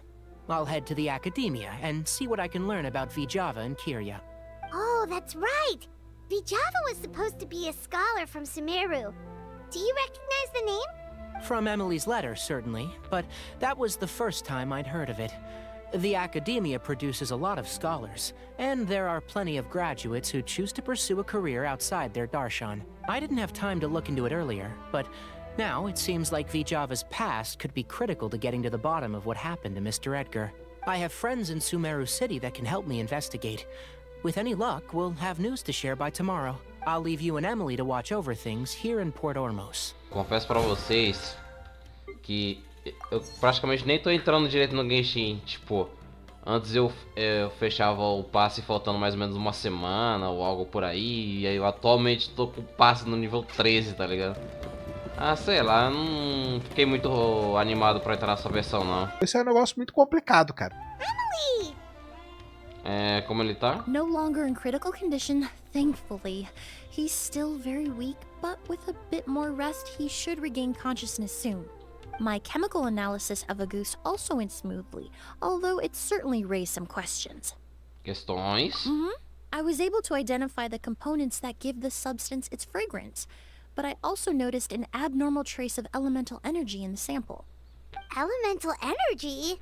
I'll head to the academia and see what I can learn about Vijava and Kyria. Oh, that's right. Vijava was supposed to be a scholar from Sumeru. Do you recognize the name? From Emily's letter, certainly, but that was the first time I'd heard of it. The academia produces a lot of scholars, and there are plenty of graduates who choose to pursue a career outside their darshan. I didn't have time to look into it earlier, but now it seems like Vijava's past could be critical to getting to the bottom of what happened to Mr. Edgar. I have friends in Sumeru City that can help me investigate. With any luck, we'll have news to share by tomorrow. I'll leave you and Emily to watch over things here in Port Ormos. Confesso pra vocês que eu praticamente nem tô entrando direito no Genshin. Tipo, antes eu fechava o passe faltando mais ou menos uma semana ou algo por aí. E aí eu atualmente tô com o passe no nível 13, tá ligado? Ah, sei lá, eu não fiquei muito animado pra entrar nessa versão, não. Esse é um negócio muito complicado, cara. Emily! Como ele tá? No longer in critical condition, thankfully. He's still very weak, but with a bit more rest, he should regain consciousness soon. My chemical analysis of Auguste also went smoothly, although it certainly raised some questions. Questões? I was able to identify the components that give the substance its fragrance, but I also noticed an abnormal trace of elemental energy in the sample. Elemental energy?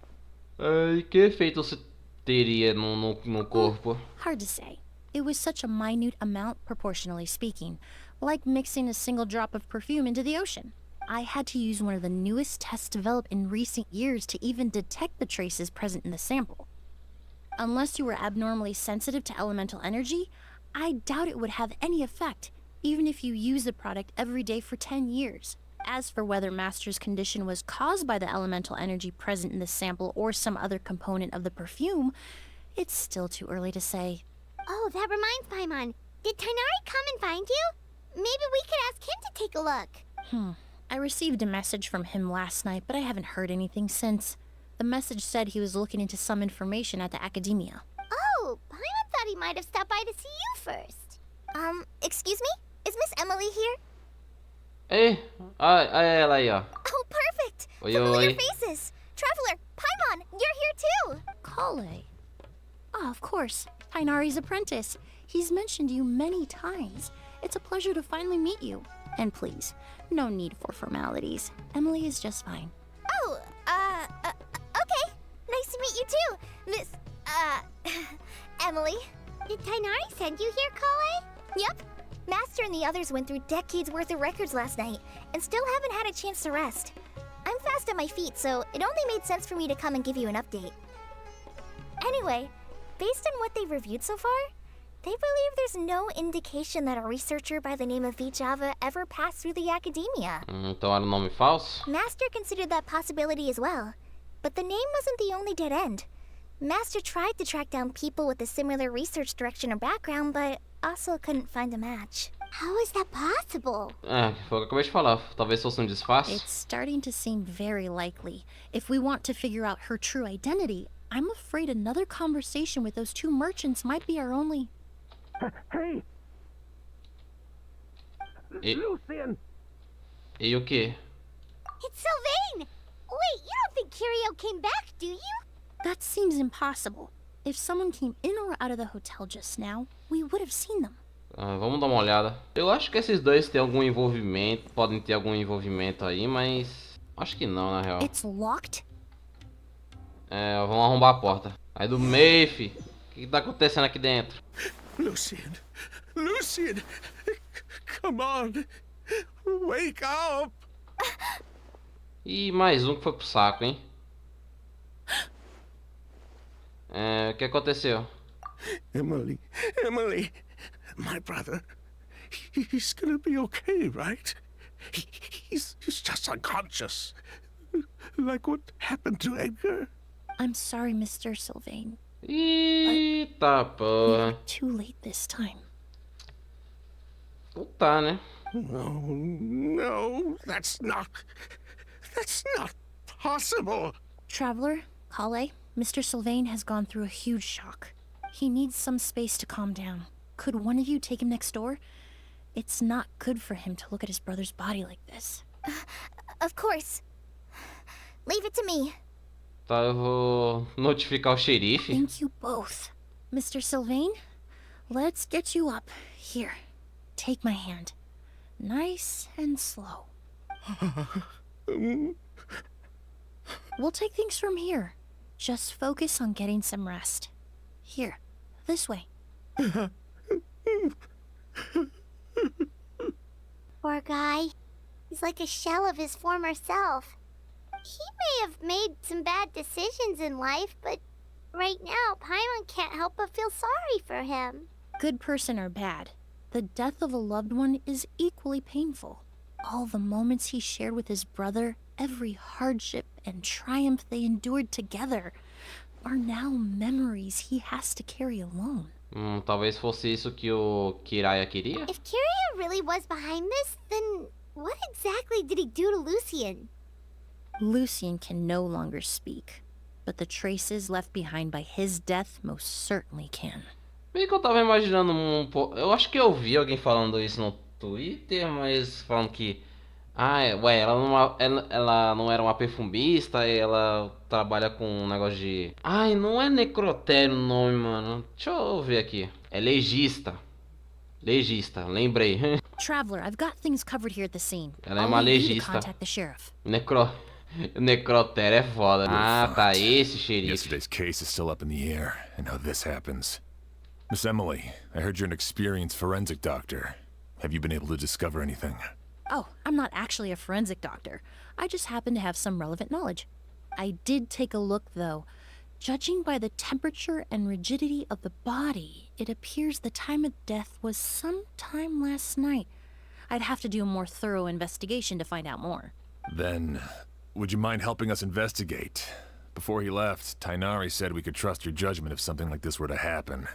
E que efeito você teria no corpo? Hard to say. It was such a minute amount, proportionally speaking, like mixing a single drop of perfume into the ocean. I had to use one of the newest tests developed in recent years to even detect the traces present in the sample. Unless you were abnormally sensitive to elemental energy, I doubt it would have any effect, even if you use the product every day for 10 years. As for whether Master's condition was caused by the elemental energy present in the sample or some other component of the perfume, it's still too early to say. Oh, that reminds Paimon. Did Tainari come and find you? Maybe we could ask him to take a look. I received a message from him last night, but I haven't heard anything since. The message said he was looking into some information at the academia. Oh, Paimon thought he might have stopped by to see you first. Excuse me? Is Miss Emily here? Ei, ela aí, ó. Oh, perfect! Oi, Familiar oi. faces! Traveler, Paimon, you're here too! Kale. Ah, of course. Tainari's apprentice. He's mentioned you many times. It's a pleasure to finally meet you. And please, no need for formalities. Emily is just fine. Oh, meet you too, Miss, Emily. Did Tainari send you here, Kale? Yep. Master and the others went through decades worth of records last night, and still haven't had a chance to rest. I'm fast on my feet, so it only made sense for me to come and give you an update. Anyway, based on what they've reviewed so far, they believe there's no indication that a researcher by the name of Vijava ever passed through the academia. Então era um nome falso? Master considered that possibility as well, but the name wasn't the only dead end. Master tried to track down people with a similar research direction or background, but also couldn't find a match. How is that possible? É, foi o que eu acabei de falar. Talvez fosse um disfarce. It's starting to seem very likely. If we want to figure out her true identity, I'm afraid another conversation with those two merchants might be our only... Hey! Lucian! E o quê? It's Sylvain! Wait, you don't think Kirio came back, do you? That seems impossible. If someone came in or out of the hotel just now, we would have seen them. Vamos dar uma olhada. Eu acho que esses dois têm algum envolvimento. Podem ter algum envolvimento aí, mas... acho que não, na real. It's locked? É, vamos arrombar a porta. Aí do meio, fi. O que tá acontecendo aqui dentro? Lucian! Lucian! Come on! Wake up! E mais um que foi pro saco, hein? O que aconteceu? Emily, my brother, he's gonna be okay, right? He's just unconscious. Like what happened to Edgar? I'm sorry, Mr. Sylvain. Eita porra. Too late this time. Tá, né? No, that's not possible. Traveler, Kale, Mr. Sylvain has gone through a huge shock. He needs some space to calm down. Could one of you take him next door? It's not good for him to look at his brother's body like this. Of course. Leave it to me. Tá, eu vou notificar o xerife. Thank you both. Mr. Sylvain, let's get you up. Here, take my hand. Nice and slow. We'll take things from here. Just focus on getting some rest. Here, this way. Poor guy. He's like a shell of his former self. He may have made some bad decisions in life, but right now, Paimon can't help but feel sorry for him. Good person or bad, the death of a loved one is equally painful. All the moments he shared with his brother, every hardship and triumph they endured together, are now memories he has to carry alone. Talvez fosse isso que o Kiraya queria? If Kiria really was behind this, then what exactly did he do to Lucian? Lucian can no longer speak, but the traces left behind by his death most certainly can. Bem que eu tava imaginando um pouco... Eu acho que eu vi alguém falando isso no Twitter, mas falando que... ela não era uma perfumista, ela trabalha com um negócio de... não é necrotério o nome, mano. Deixa eu ver aqui. É legista. Legista, lembrei. Traveler, I've got things covered here at the scene. Ela é uma legista. Necrotério é foda. Tá, esse xerife. Yesterday's case is still up in the air, and how this happens. Miss Emily, I heard you're an experienced forensic doctor. Have you been able to discover anything? Oh, I'm not actually a forensic doctor. I just happen to have some relevant knowledge. I did take a look, though. Judging by the temperature and rigidity of the body, it appears the time of death was sometime last night. I'd have to do a more thorough investigation to find out more. Then, would you mind helping us investigate? Before he left, Tainari said we could trust your judgment if something like this were to happen.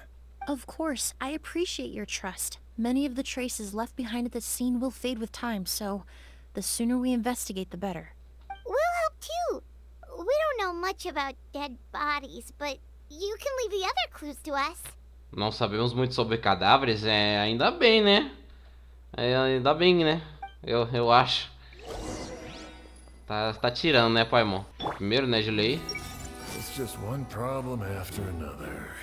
Of course, I appreciate your trust. Many of the traces left behind at the scene will fade with time, so the sooner we investigate, the better. We'll help too. We don't know much about dead bodies, but you can leave the other clues to us. Não sabemos muito sobre cadáveres, ainda bem, né? Ainda bem, né? Eu acho. Tá tirando, né, Paimon? Primeiro, né, de lei. It's just one problem after another.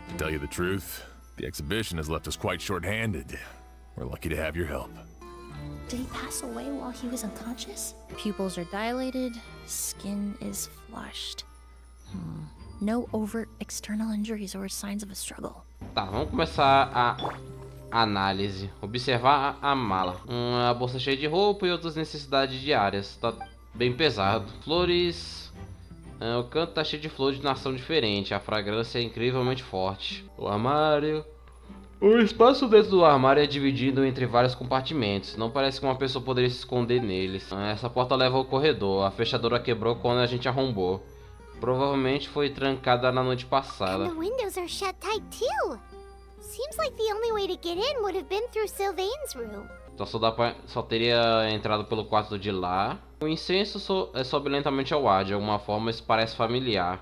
To tell you the truth, the exhibition has left us quite short-handed. We're lucky to have your help. Did he pass away while he was unconscious? Pupils are dilated, skin is flushed. No overt external injuries or signs of a struggle. Tá, vamos começar a análise. Observar a mala. Uma bolsa cheia de roupa e outras necessidades diárias. Tá bem pesado. Flores. O canto tá cheio de flores de nação diferente. A fragrância é incrivelmente forte. O armário. O espaço dentro do armário é dividido entre vários compartimentos. Não parece que uma pessoa poderia se esconder neles. Essa porta leva ao corredor. A fechadura quebrou quando a gente arrombou. Provavelmente foi trancada na noite passada. And the windows are shut tight too. Seems like the only way to get in would have been through Sylvain's room. Então só teria entrado pelo quarto de lá. O incenso sobe lentamente ao ar. De alguma forma isso parece familiar.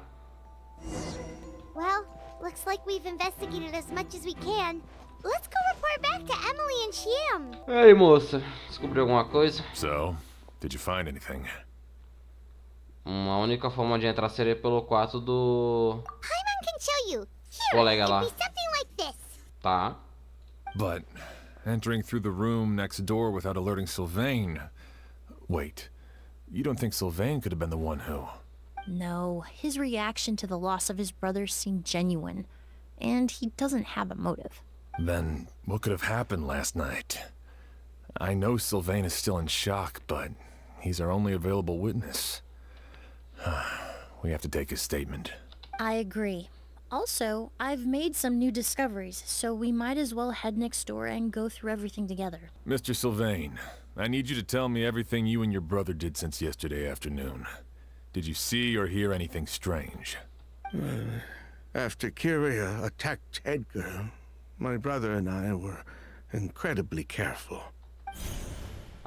Well, looks like we've investigated as much as we can. Let's go report back to Emily and Sham. Ei, moça, descobriu alguma coisa? So, did you find anything? A única forma de entrar seria pelo quarto do Paimon can show you. Here, colega lá. it'd be something like this. Tá. But entering through the room next door without alerting Sylvain... Wait, you don't think Sylvain could have been the one who... No, his reaction to the loss of his brother seemed genuine, and he doesn't have a motive. Then what could have happened last night? I know Sylvain is still in shock, but he's our only available witness. We have to take his statement. I agree. Also, I've made some new discoveries, so we might as well head next door and go through everything together. Mr. Sylvain, I need you to tell me everything you and your brother did since yesterday afternoon. Did you see or hear anything strange? After Kyria attacked Edgar, my brother and I were incredibly careful.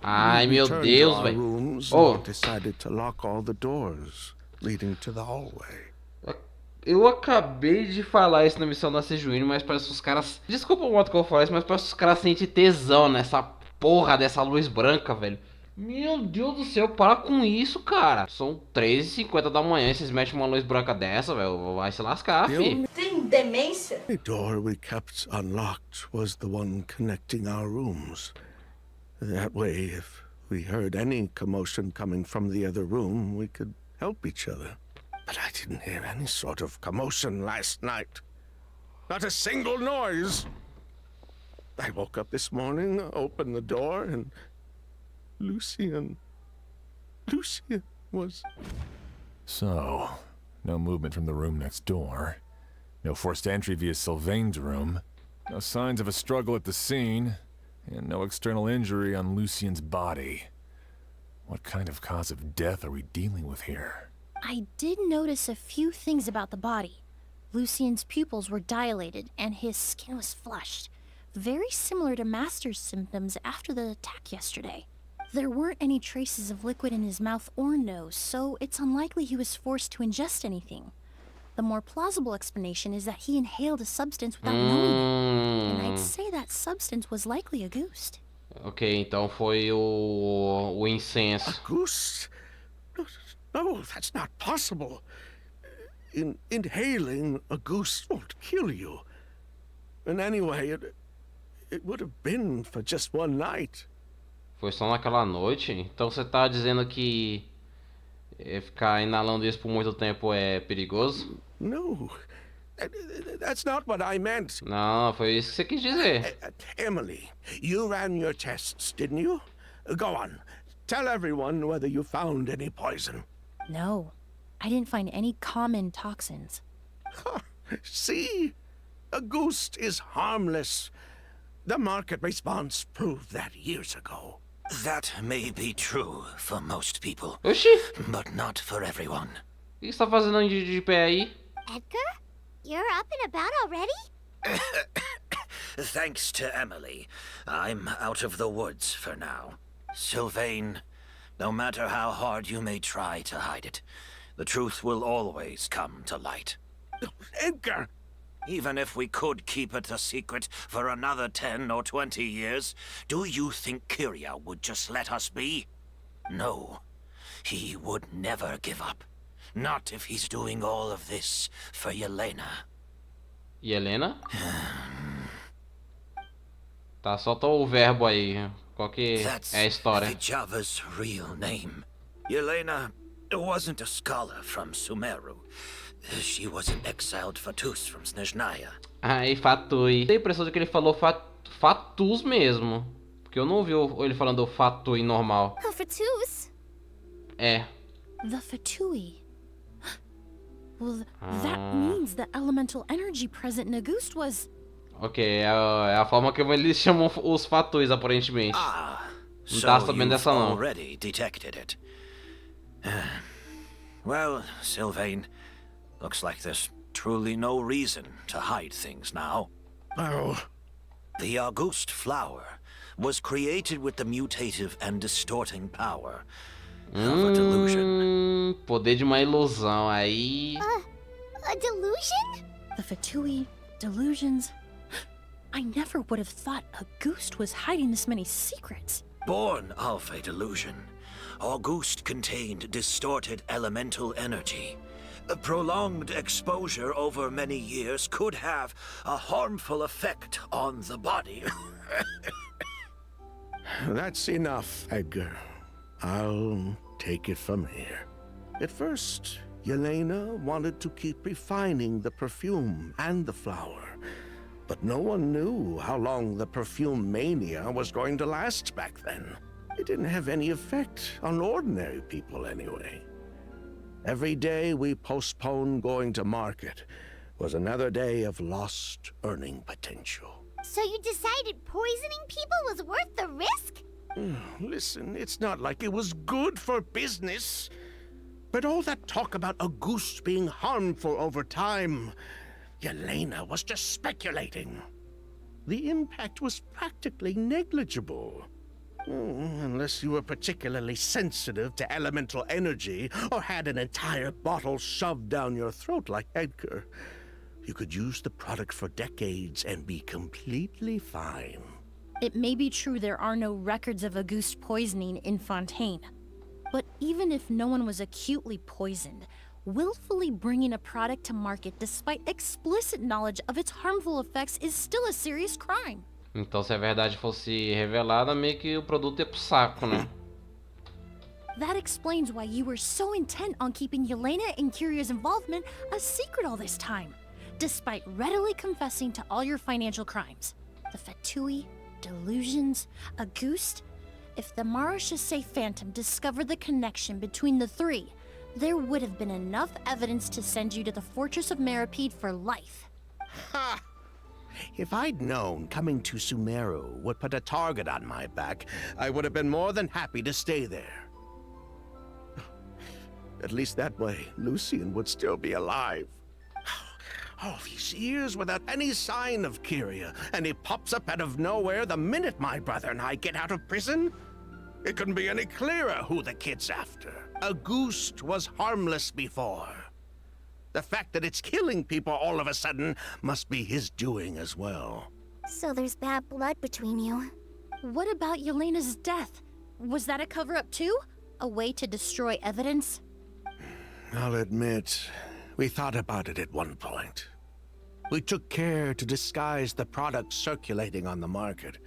Ai, We meu returned to Deus, our velho. rooms Oh. and decided to lock all the doors leading to the hallway. Eu acabei de falar isso na missão da Sejuíno, mas parece que os caras... Desculpa o modo que eu falo isso, mas parece que os caras sentem tesão nessa porra dessa luz branca, velho. Meu Deus do céu, para com isso, cara. São 3h50 da manhã e vocês metem uma luz branca dessa, velho. Vai se lascar, fi. Tem demência? The door we kept unlocked was the one connecting our rooms. That way, if we heard any commotion coming from the other room, we could help each other. But I didn't hear any sort of commotion last night. Not a single noise. I woke up this morning, opened the door, and Lucian was... So, no movement from the room next door. No forced entry via Sylvain's room. No signs of a struggle at the scene. And no external injury on Lucian's body. What kind of cause of death are we dealing with here? I did notice a few things about the body. Lucian's pupils were dilated, and his skin was flushed. Very similar to Master's symptoms after the attack yesterday. There weren't any traces of liquid in his mouth or nose, so it's unlikely he was forced to ingest anything. The more plausible explanation is that he inhaled a substance without knowing it. And I'd say that substance was likely a ghost. Ok, então foi o incenso. A goose? No, that's not possible. Inhaling a goose won't kill you. And anyway, it would have been for just one night. Foi só naquela noite? Então você tá dizendo que ficar inalando isso por muito tempo é perigoso? No, that's not what I meant. Não, foi isso que você quis dizer. Emily, you ran your tests, didn't you? Go on. Tell everyone whether you found any poison. No, I didn't find any common toxins. See? A ghost is harmless. The market response proved that years ago. That may be true for most people, Oxi, but not for everyone. o que você tá fazendo de pé aí? Edgar? You're up and about already? Thanks to Emily, I'm out of the woods for now. Sylvain, no matter how hard you may try to hide it, the truth will always come to light. Edgar! Even if we could keep it a secret for another 10 or 20 years, do you think Kyria would just let us be? No, he would never give up. Not if he's doing all of this for Yelena. Helena? Tá, solta o verbo aí. Qual que That's é a história? Vijava's real name. Yelena wasn't a scholar from Sumeru. She was an exiled Fatus from Snezhnaya. Aí, Fatui. Tenho a impressão de que ele falou Fatus mesmo. Porque eu não ouvi ele falando Fatui normal. A Fatus? É. The Fatui. Well, that means the elemental energy present in August was... Ok, é a forma que eles chamam os Fatuis, aparentemente. Não tava sabendo dessa, não. Already detected it. Well, Sylvain, looks like there's truly no reason to hide things now. Oh. The August flower was created with the mutative and distorting power of a delusion. Poder de uma ilusão, aí... A delusion? The Fatui, delusions... I never would have thought August was hiding this many secrets. Born of a delusion, August contained distorted elemental energy. A prolonged exposure over many years could have a harmful effect on the body. That's enough, Edgar. I'll take it from here. At first, Yelena wanted to keep refining the perfume and the flower. But no one knew how long the perfume mania was going to last back then. It didn't have any effect on ordinary people anyway. Every day we postponed going to market was another day of lost earning potential. So you decided poisoning people was worth the risk? Listen, it's not like it was good for business. But all that talk about August being harmful over time... Yelena was just speculating. The impact was practically negligible. Unless you were particularly sensitive to elemental energy or had an entire bottle shoved down your throat like Edgar. You could use the product for decades and be completely fine. It may be true there are no records of August poisoning in Fontaine. But even if no one was acutely poisoned, willfully bringing a product to market despite explicit knowledge of its harmful effects is still a serious crime. Então, se a verdade fosse revelada, meio que o produto ia pro saco, né? That explains why you were so intent on keeping Yelena and Kyria's involvement a secret all this time, despite readily confessing to all your financial crimes. The Fatui, delusions, August. If the Marechaussee Phantom discovered the connection between the three, there would have been enough evidence to send you to the Fortress of Meripede for life. Ha! If I'd known coming to Sumeru would put a target on my back, I would have been more than happy to stay there. At least that way, Lucian would still be alive. All these years without any sign of Kyria, and he pops up out of nowhere the minute my brother and I get out of prison? It couldn't be any clearer who the kid's after. August was harmless before. The fact that it's killing people all of a sudden must be his doing as well. So there's bad blood between you. What about Yelena's death? Was that a cover-up too? A way to destroy evidence? I'll admit, we thought about it at one point. We took care to disguise the products circulating on the market,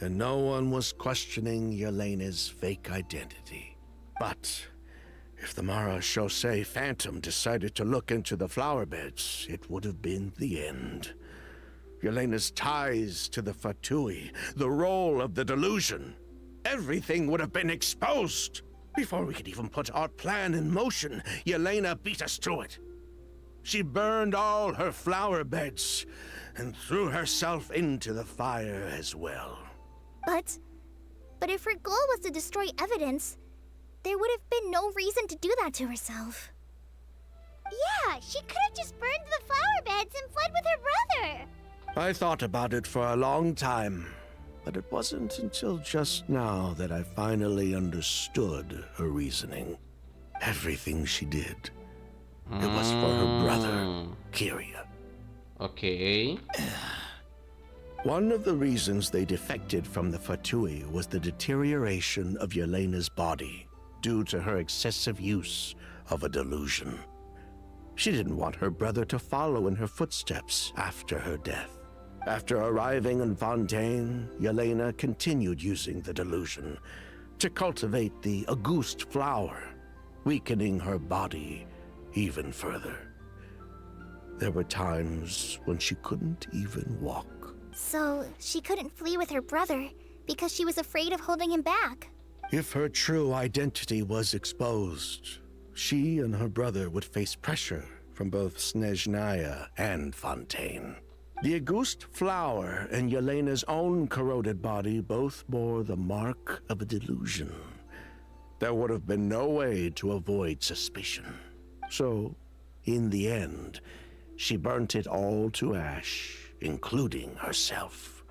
and no one was questioning Yelena's fake identity. But if the Marechaussee Phantom decided to look into the flower beds, it would have been the end. Yelena's ties to the Fatui, the role of the delusion, everything would have been exposed. Before we could even put our plan in motion, Yelena beat us to it. She burned all her flower beds and threw herself into the fire as well. But if her goal was to destroy evidence, there would have been no reason to do that to herself. Yeah, she could have just burned the flower beds and fled with her brother. I thought about it for a long time, but it wasn't until just now that I finally understood her reasoning. Everything she did, it was for her brother, Kyria. Okay. One of the reasons they defected from the Fatui was the deterioration of Yelena's body due to her excessive use of a delusion. She didn't want her brother to follow in her footsteps after her death. After arriving in Fontaine, Yelena continued using the delusion to cultivate the August flower, weakening her body even further. There were times when she couldn't even walk. So, she couldn't flee with her brother because she was afraid of holding him back. If her true identity was exposed, she and her brother would face pressure from both Snezhnaya and Fontaine. The August flower and Yelena's own corroded body both bore the mark of a delusion. There would have been no way to avoid suspicion. So, in the end, she burnt it all to ash, including herself.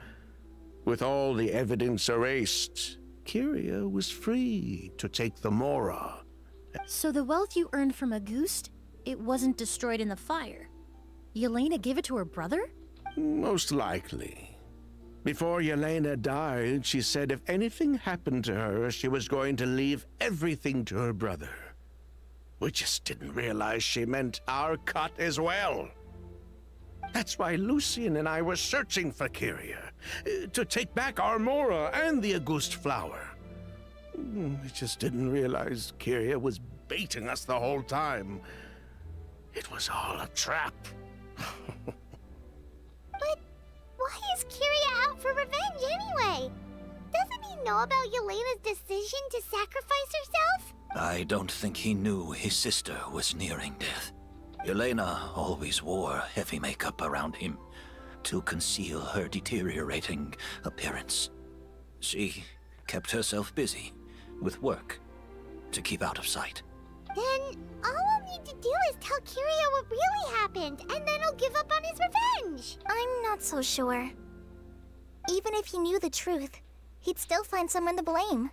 With all the evidence erased, Kyria was free to take the Mora. So the wealth you earned from August, it wasn't destroyed in the fire. Yelena gave it to her brother? Most likely. Before Yelena died, she said if anything happened to her, she was going to leave everything to her brother. We just didn't realize she meant our cut as well. That's why Lucian and I were searching for Kyria, to take back our Mora and the August flower. We just didn't realize Kyria was baiting us the whole time. It was all a trap. But why is Kyria out for revenge anyway? Doesn't he know about Yelena's decision to sacrifice herself? I don't think he knew his sister was nearing death. Yelena always wore heavy makeup around him to conceal her deteriorating appearance. She kept herself busy with work to keep out of sight. Then all we'll need to do is tell Kyria what really happened, and then he'll give up on his revenge. I'm not so sure. Even if he knew the truth, he'd still find someone to blame.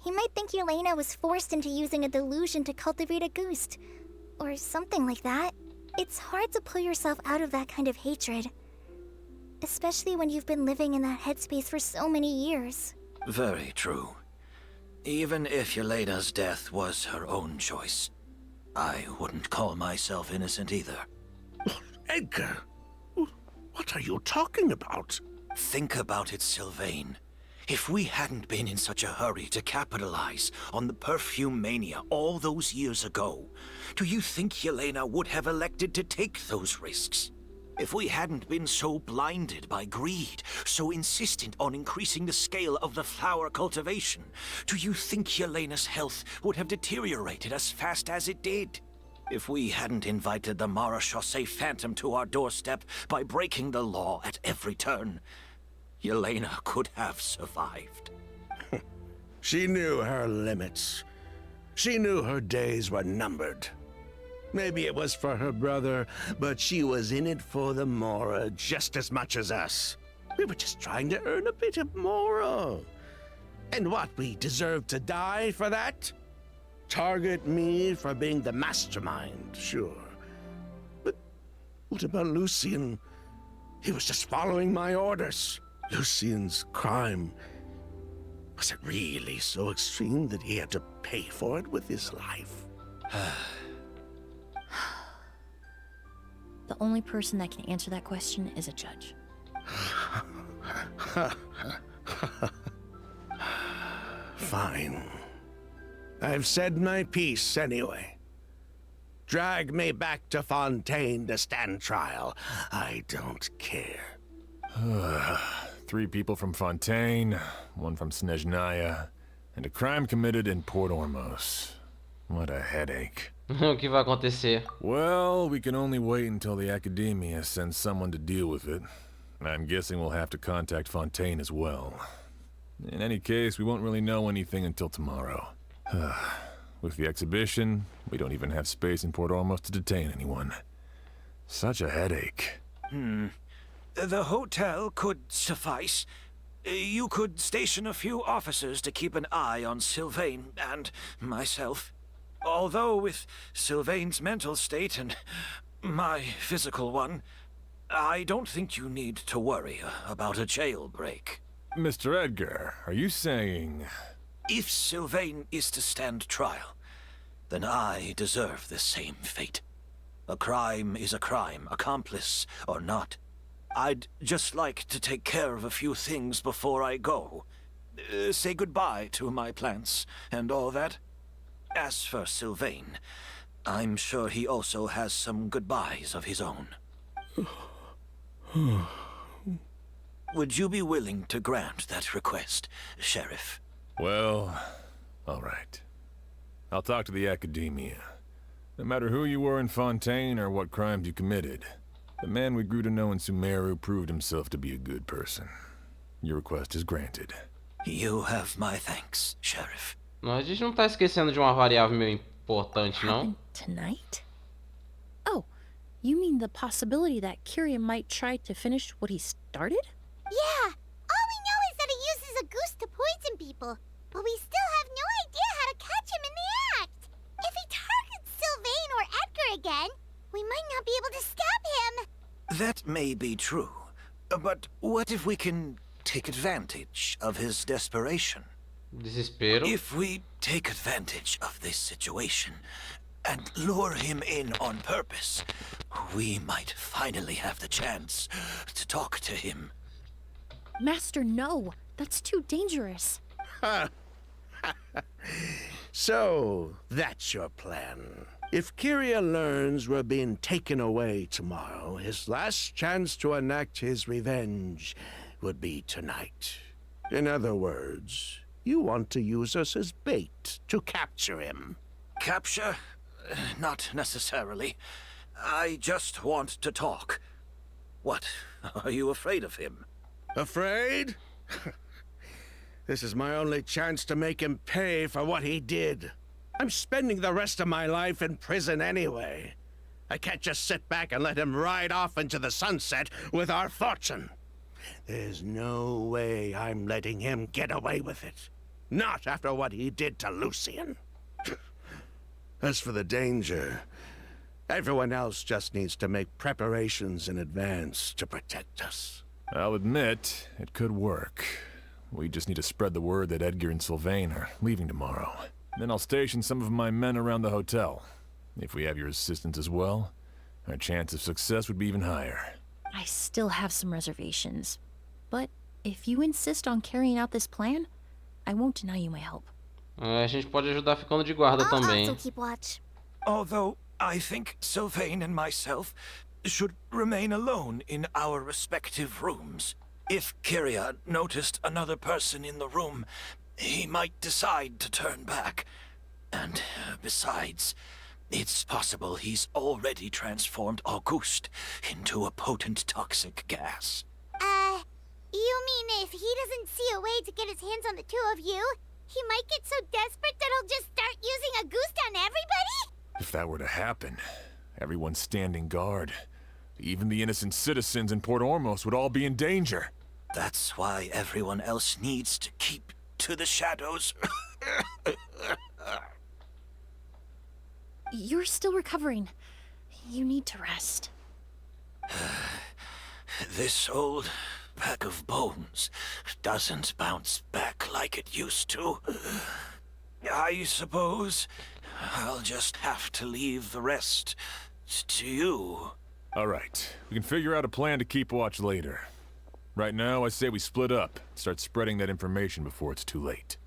He might think Yelena was forced into using a delusion to cultivate a August, or something like that. It's hard to pull yourself out of that kind of hatred, especially when you've been living in that headspace for so many years. Very true. Even if Yelena's death was her own choice, I wouldn't call myself innocent either. Edgar, what are you talking about? Think about it, Sylvain. If we hadn't been in such a hurry to capitalize on the perfume mania all those years ago, do you think Yelena would have elected to take those risks? If we hadn't been so blinded by greed, so insistent on increasing the scale of the flower cultivation, do you think Yelena's health would have deteriorated as fast as it did? If we hadn't invited the Marechaussee Phantom to our doorstep by breaking the law at every turn, Yelena could have survived. She knew her limits. She knew her days were numbered. Maybe it was for her brother, but she was in it for the Mora just as much as us. We were just trying to earn a bit of Mora. And what, we deserve to die for that? Target me for being the mastermind, sure. But what about Lucian? He was just following my orders. Lucian's crime, was it really so extreme that he had to pay for it with his life? The only person that can answer that question is a judge. Fine. I've said my piece anyway. Drag me back to Fontaine to stand trial. I don't care. 3 people from Fontaine, 1 from Snezhnaya, and a crime committed in Port Ormos. What a headache. O que vai acontecer? Well, we can only wait until the Academia sends someone to deal with it. I'm guessing we'll have to contact Fontaine as well. In any case, we won't really know anything until tomorrow. With the exhibition, we don't even have space in Port Ormos to detain anyone. Such a headache. The hotel could suffice. You could station a few officers to keep an eye on Sylvain and myself. Although with Sylvain's mental state and my physical one, I don't think you need to worry about a jailbreak. Mr. Edgar, are you saying... If Sylvain is to stand trial, then I deserve the same fate. A crime is a crime, accomplice or not. I'd just like to take care of a few things before I go. Say goodbye to my plants and all that. As for Sylvain, I'm sure he also has some goodbyes of his own. Would you be willing to grant that request, Sheriff? Well, all right. I'll talk to the Academia. No matter who you were in Fontaine or what crimes you committed, the man we grew to know in Sumeru proved himself to be a good person. Your request is granted. You have my thanks, Sheriff. Não, a gente não tá esquecendo de uma variável meio importante, não? Tonight? Oh, you mean the possibility that Kiria might try to finish what he started? Yeah, all we know is that he uses a goose to poison people, but we still have no idea how to catch him in the act. If he targets Sylvain or Edgar again, we might not be able to stop him. That may be true, but what if we can take advantage of his desperation? Desespero. If we take advantage of this situation and lure him in on purpose, we might finally have the chance to talk to him. Master, no. That's too dangerous. So, that's your plan. If Kiria learns we're being taken away tomorrow, his last chance to enact his revenge would be tonight. In other words, you want to use us as bait to capture him. Capture? Not necessarily. I just want to talk. What? Are you afraid of him? Afraid? This is my only chance to make him pay for what he did. I'm spending the rest of my life in prison anyway. I can't just sit back and let him ride off into the sunset with our fortune. There's no way I'm letting him get away with it. Not after what he did to Lucian. As for the danger, everyone else just needs to make preparations in advance to protect us. I'll admit, it could work. We just need to spread the word that Edgar and Sylvain are leaving tomorrow. Then I'll station some of my men around the hotel. If we have your assistance as well, our chance of success would be even higher. I still have some reservations. But if you insist on carrying out this plan, I won't deny you my help. A gente pode ajudar ficando de guarda também. I'll also keep watch. Although I think Sylvain and myself should remain alone in our respective rooms. If Kiria noticed another person in the room, he might decide to turn back. And besides, it's possible he's already transformed Auguste into a potent toxic gas. You mean if he doesn't see a way to get his hands on the two of you, he might get so desperate that he'll just start using a goose on everybody? If that were to happen, everyone standing guard, even the innocent citizens in Port Ormos would all be in danger. That's why everyone else needs to keep to the shadows. You're still recovering. You need to rest. This old bag of bones doesn't bounce back like it used to. I suppose I'll just have to leave the rest to you. All right, we can figure out a plan to keep watch later. Right now, I say we split up, start spreading that information before it's too late.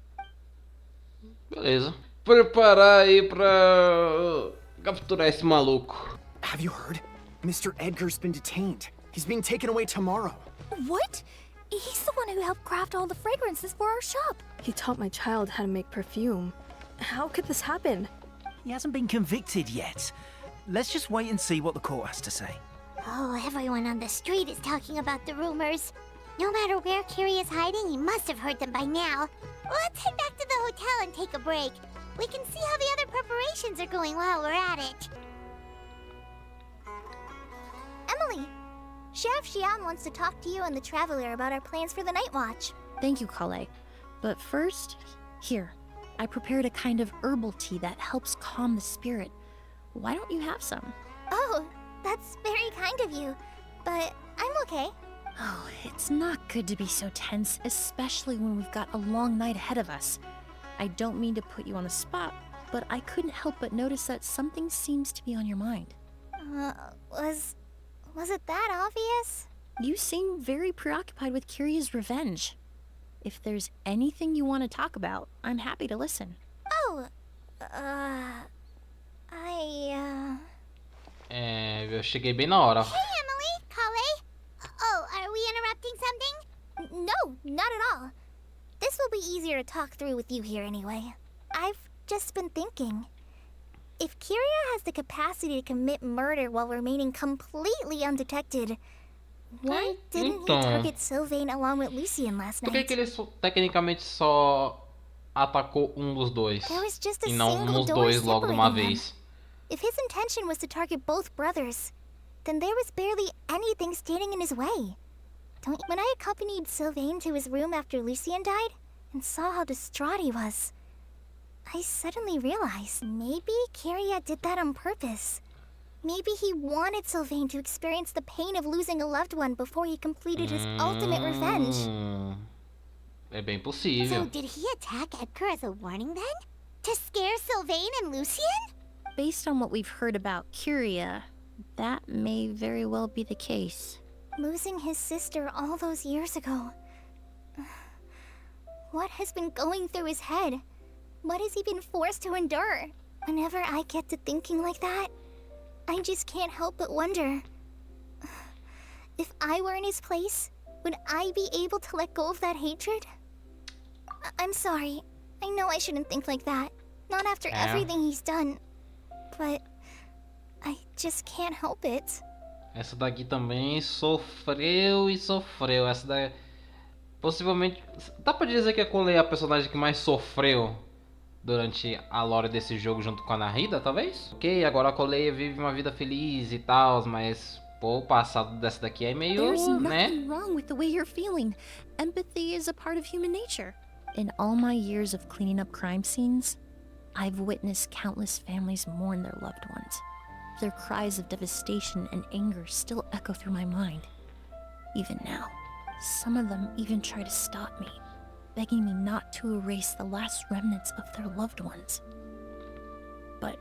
Beleza. Preparar aí pra capturar esse maluco. Have you heard? Mr. Edgar's been detained. He's being taken away tomorrow. What? He's the one who helped craft all the fragrances for our shop. He taught my child how to make perfume. How could this happen? He hasn't been convicted yet. Let's just wait and see what the court has to say. Oh, everyone on the street is talking about the rumors. No matter where Kiria is hiding, he must have heard them by now. Let's head back to the hotel and take a break. We can see how the other preparations are going while we're at it. Emily, Sheriff Xian wants to talk to you and the Traveler about our plans for the Night Watch. Thank you, Kale. But first, here. I prepared a kind of herbal tea that helps calm the spirit. Why don't you have some? Oh, that's very kind of you. But I'm okay. Oh, it's not good to be so tense, especially when we've got a long night ahead of us. I don't mean to put you on the spot, but I couldn't help but notice that something seems to be on your mind. Was it that obvious? You seem very preoccupied with Kiria's revenge. If there's anything you want to talk about, I'm happy to listen. Oh, eu cheguei bem na hora. Hey, Emily! not at all. This will be easier to talk through with you here anyway. I've just been thinking. If Kyria has the capacity to commit murder while remaining completely undetected, why didn't he target Sylvain along with Lucien last Por night? que ele tecnicamente só atacou dos dois There was just a e não single nos door dois logo de uma separating them. vez? If his intention was to target both brothers, then there was barely anything standing in his way. When I accompanied Sylvain to his room after Lucien died and saw how distraught he was, I suddenly realized maybe Kyria did that on purpose. Maybe he wanted Sylvain to experience the pain of losing a loved one before he completed his ultimate revenge. É bem possível. So did he attack Edgar as a warning then? To scare Sylvain and Lucien? Based on what we've heard about Kyria, that may very well be the case. Losing his sister all those years ago. What has been going through his head? What has he been forced to endure? Whenever I get to thinking like that, I just can't help but wonder. If I were in his place, would I be able to let go of that hatred? I'm sorry. I know I shouldn't think like that. Not after everything he's done. But I just can't help it. Essa daqui também sofreu e sofreu. Essa daqui... Possivelmente... Dá pra dizer que a Cole é a personagem que mais sofreu durante a lore desse jogo junto com a Narida, talvez? Ok, agora a Cole vive uma vida feliz e tal, mas... Pô, o passado dessa daqui é meio, There's né? nothing wrong with the way you're feeling. Empathy is a part of human nature. In all my years of cleaning up crime scenes, I've witnessed countless families mourn their loved ones. Their cries of devastation and anger still echo through my mind. Even now, some of them even try to stop me, begging me not to erase the last remnants of their loved ones. But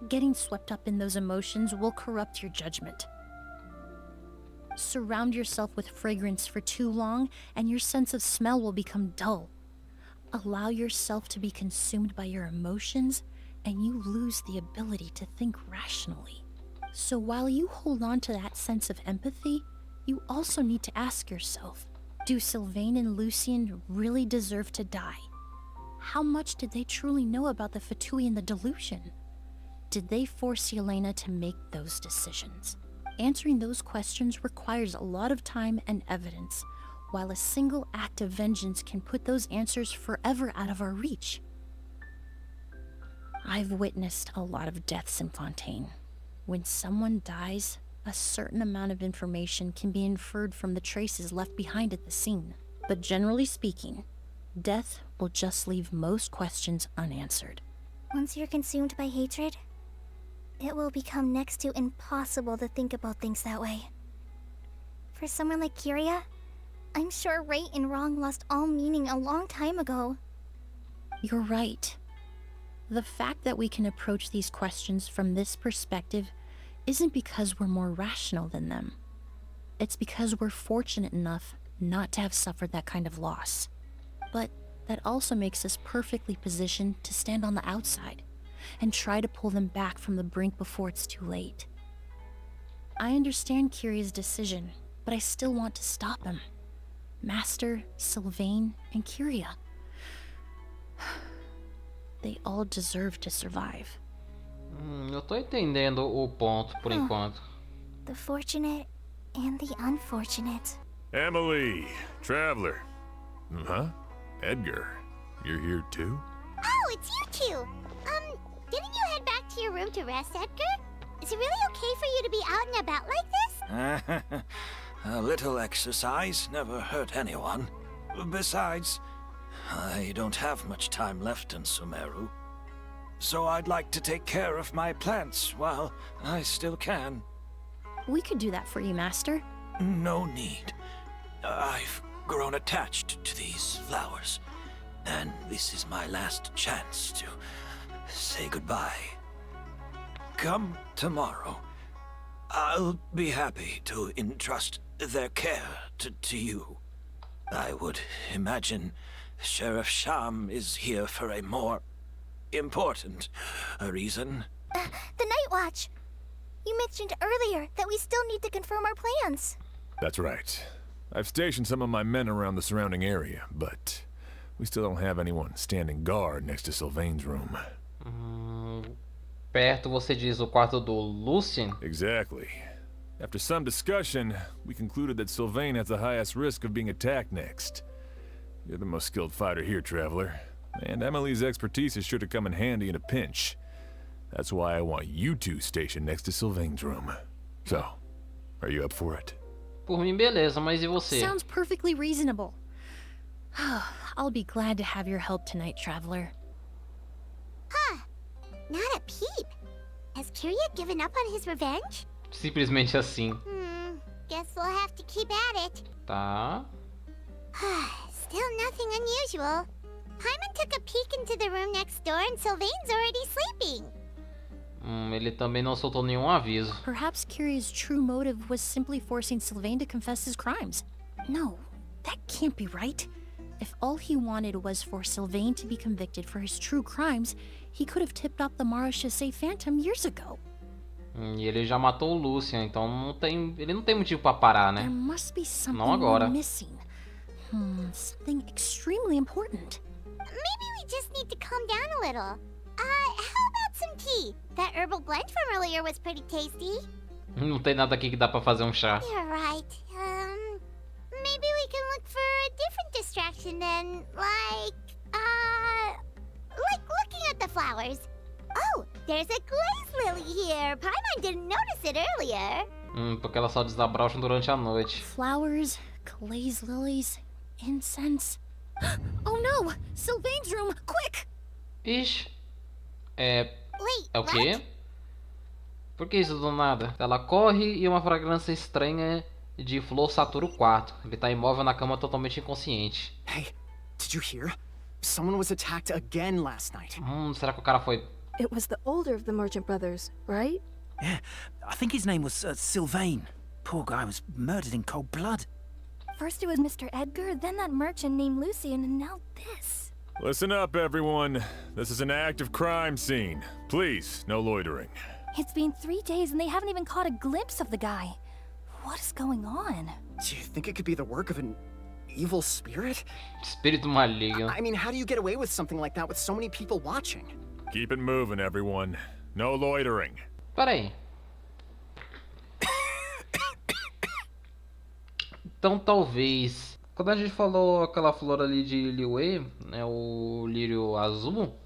getting swept up in those emotions will corrupt your judgment. Surround yourself with fragrance for too long, and your sense of smell will become dull. Allow yourself to be consumed by your emotions, and you lose the ability to think rationally. So while you hold on to that sense of empathy, you also need to ask yourself, do Sylvain and Lucien really deserve to die? How much did they truly know about the Fatui and the delusion? Did they force Yelena to make those decisions? Answering those questions requires a lot of time and evidence, while a single act of vengeance can put those answers forever out of our reach. I've witnessed a lot of deaths in Fontaine. When someone dies, a certain amount of information can be inferred from the traces left behind at the scene. But generally speaking, death will just leave most questions unanswered. Once you're consumed by hatred, it will become next to impossible to think about things that way. For someone like Kyria, I'm sure right and wrong lost all meaning a long time ago. You're right. The fact that we can approach these questions from this perspective isn't because we're more rational than them. It's because we're fortunate enough not to have suffered that kind of loss. But that also makes us perfectly positioned to stand on the outside and try to pull them back from the brink before it's too late. I understand Kyria's decision, but I still want to stop him. Master, Sylvain, and Kyria. They all deserve to survive. Eu tô entendendo o ponto por enquanto. The fortunate and the unfortunate. Emily, Traveler. Huh? Edgar, you're here too? Oh, it's you two! Didn't you head back to your room to rest, Edgar? Is it really okay for you to be out and about like this? A little exercise never hurt anyone. Besides, I don't have much time left in Sumeru. So I'd like to take care of my plants while I still can. We could do that for you, Master. No need. I've grown attached to these flowers, and this is my last chance to say goodbye. Come tomorrow. I'll be happy to entrust their care to you. I would imagine Sheriff Sham is here for a more important reason. The Night Watch! You mentioned earlier that we still need to confirm our plans. That's right. I've stationed some of my men around the surrounding area, but we still don't have anyone standing guard next to Sylvain's room. Perto, você diz o quarto do Lucien? Exactly. After some discussion, we concluded that Sylvain has the highest risk of being attacked next. You're the most skilled fighter here, Traveler, and Emily's expertise is sure to come in handy in a pinch. That's why I want you two stationed next to Sylvain's room. So, are you up for it? Por mim, beleza, mas e você? Sounds perfectly reasonable. I'll be glad to have your help tonight, Traveler. Huh. Not a peep. Has Kyria given up on his revenge? Simplesmente assim. Guess we'll have to keep at it. Tá. Still nothing unusual. Paimon took a peek into the room next door and Sylvain's already sleeping. Ele também não soltou nenhum aviso. Perhaps Kyria's true motive was simply forcing Sylvain to confess his crimes. No, that can't be right. If all he wanted was for Sylvain to be convicted for his true crimes, he could have tipped off the Marechaussee Phantom years ago. E ele já matou o Lucien, então ele não tem motivo pra parar, né? There must be something Não agora. missing. Something extremely important. Maybe we just need to calm down a little. How about some tea? That herbal blend from earlier was pretty tasty. Não tem nada aqui que dá pra fazer um chá. You're right. Maybe we can look for a different distraction then, like looking at the flowers. Oh, there's a glaze lily here. Paimon didn't notice it earlier. Porque elas só desabrocham durante a noite. Flowers, glaze lilies, incense. Oh no! Sylvain's room, quick! Ixi. É o Wait, quê? Por que isso do nada? Ela corre e uma fragrância estranha de flor satura o quarto. Ele tá imóvel na cama totalmente inconsciente. Hey, did you hear? Someone was attacked again last night. Será que o cara foi... It was the older of the merchant brothers, right? Yeah, I think his name was Sylvain. Poor guy was murdered in cold blood. First it was Mr. Edgar, then that merchant named Lucien, and now this. Listen up, everyone. This is an active crime scene. Please, no loitering. It's been 3 days and they haven't even caught a glimpse of the guy. What is going on? Do you think it could be the work of an evil spirit? Espírito maligno. I mean, how do you get away with something like that with so many people watching? Keep it moving, everyone. No loitering. Pera aí. Então talvez... Quando a gente falou aquela flor ali de Liuê, né, o lírio azul,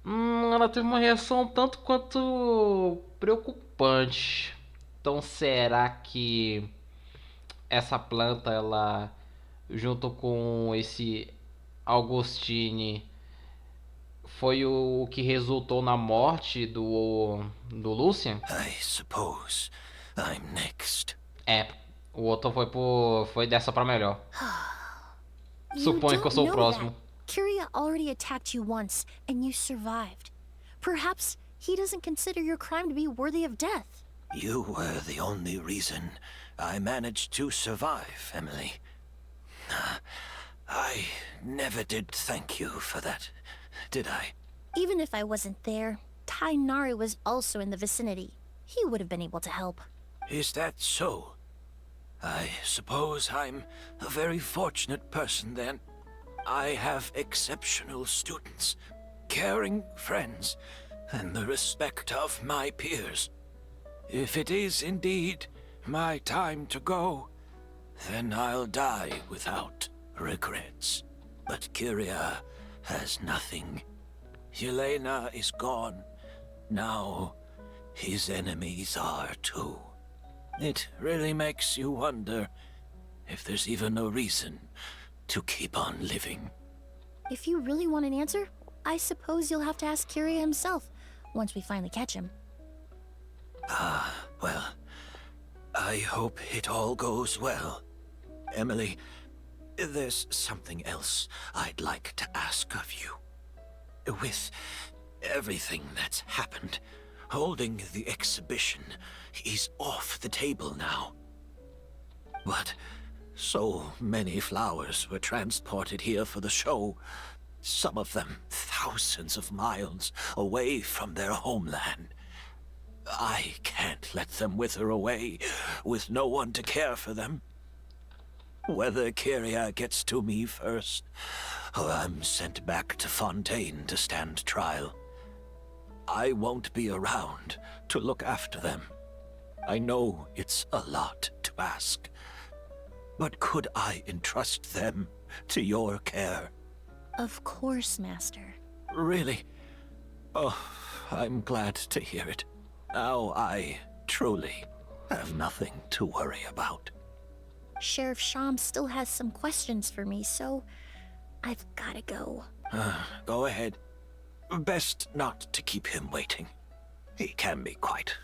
ela teve uma reação tanto quanto preocupante. Então será que essa planta, ela, junto com esse Augustine, foi o que resultou na morte do Lucien? I suppose I'm next. O outro foi dessa pra melhor. Suponho que eu sou o próximo. Kyria already attacked you once, and you survived. Perhaps he doesn't consider your crime to be worthy of death. You were the only reason I managed to survive, Emily. I never did thank you for that, did I? Even if I wasn't there, Tainari was also in the vicinity. He would have been able to help. Is that so? I suppose I'm a very fortunate person then. I have exceptional students, caring friends, and the respect of my peers. If it is indeed my time to go, then I'll die without regrets. But Kyria has nothing. Yelena is gone. Now his enemies are too. It really makes you wonder if there's even a reason to keep on living. If you really want an answer, I suppose you'll have to ask Kyria himself, once we finally catch him. Well, I hope it all goes well. Emily, there's something else I'd like to ask of you. With everything that's happened, holding the exhibition is off the table now. But so many flowers were transported here for the show, some of them thousands of miles away from their homeland. I can't let them wither away with no one to care for them. whether Kyria gets to me first, or I'm sent back to Fontaine to stand trial. I won't be around to look after them. I know it's a lot to ask, but could I entrust them to your care? Of course, Master. Really? Oh, I'm glad to hear it. Now I truly have nothing to worry about. Sheriff Sham still has some questions for me, so I've gotta go. Go ahead. Best not to keep him waiting. He can be quite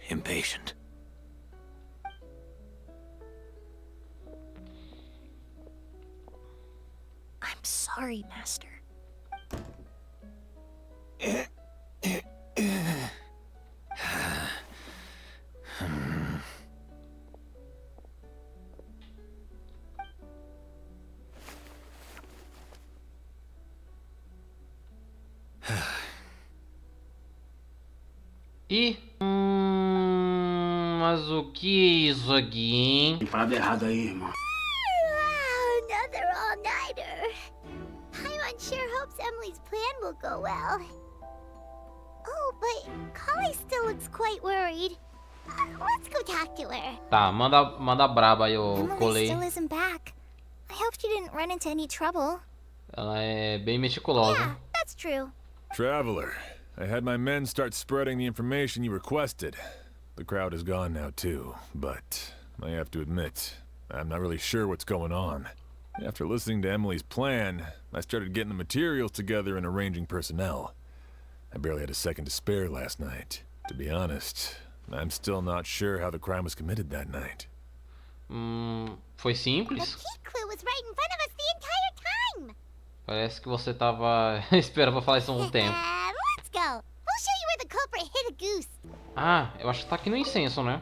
impatient. I'm sorry, Master. E mas o que é isso aqui, hein? Parada errada aí, irmão. Another all-nighter. I'm unsure hopes Emily's plan will go well. Oh, but Collie still looks quite worried. Let's go talk to her. Tá, manda braba aí, ô Emily Colei. still isn't back. I hope she didn't run into any trouble. Ela é bem meticulosa. Yeah, that's true. Traveler, I had my men start spreading the information you requested. The crowd is gone now too, but I have to admit, I'm not really sure what's going on. After listening to Emily's plan, I started getting the materials together and arranging personnel. I barely had a second to spare last night. To be honest, I'm still not sure how the crime was committed that night. Foi simples? The key clue was right in front of us the entire time. Parece que você tava esperando pra falar isso há um tempo. Let's go. We'll show you where the culprit hid a goose. Ah, eu acho que tá aqui no incenso, né?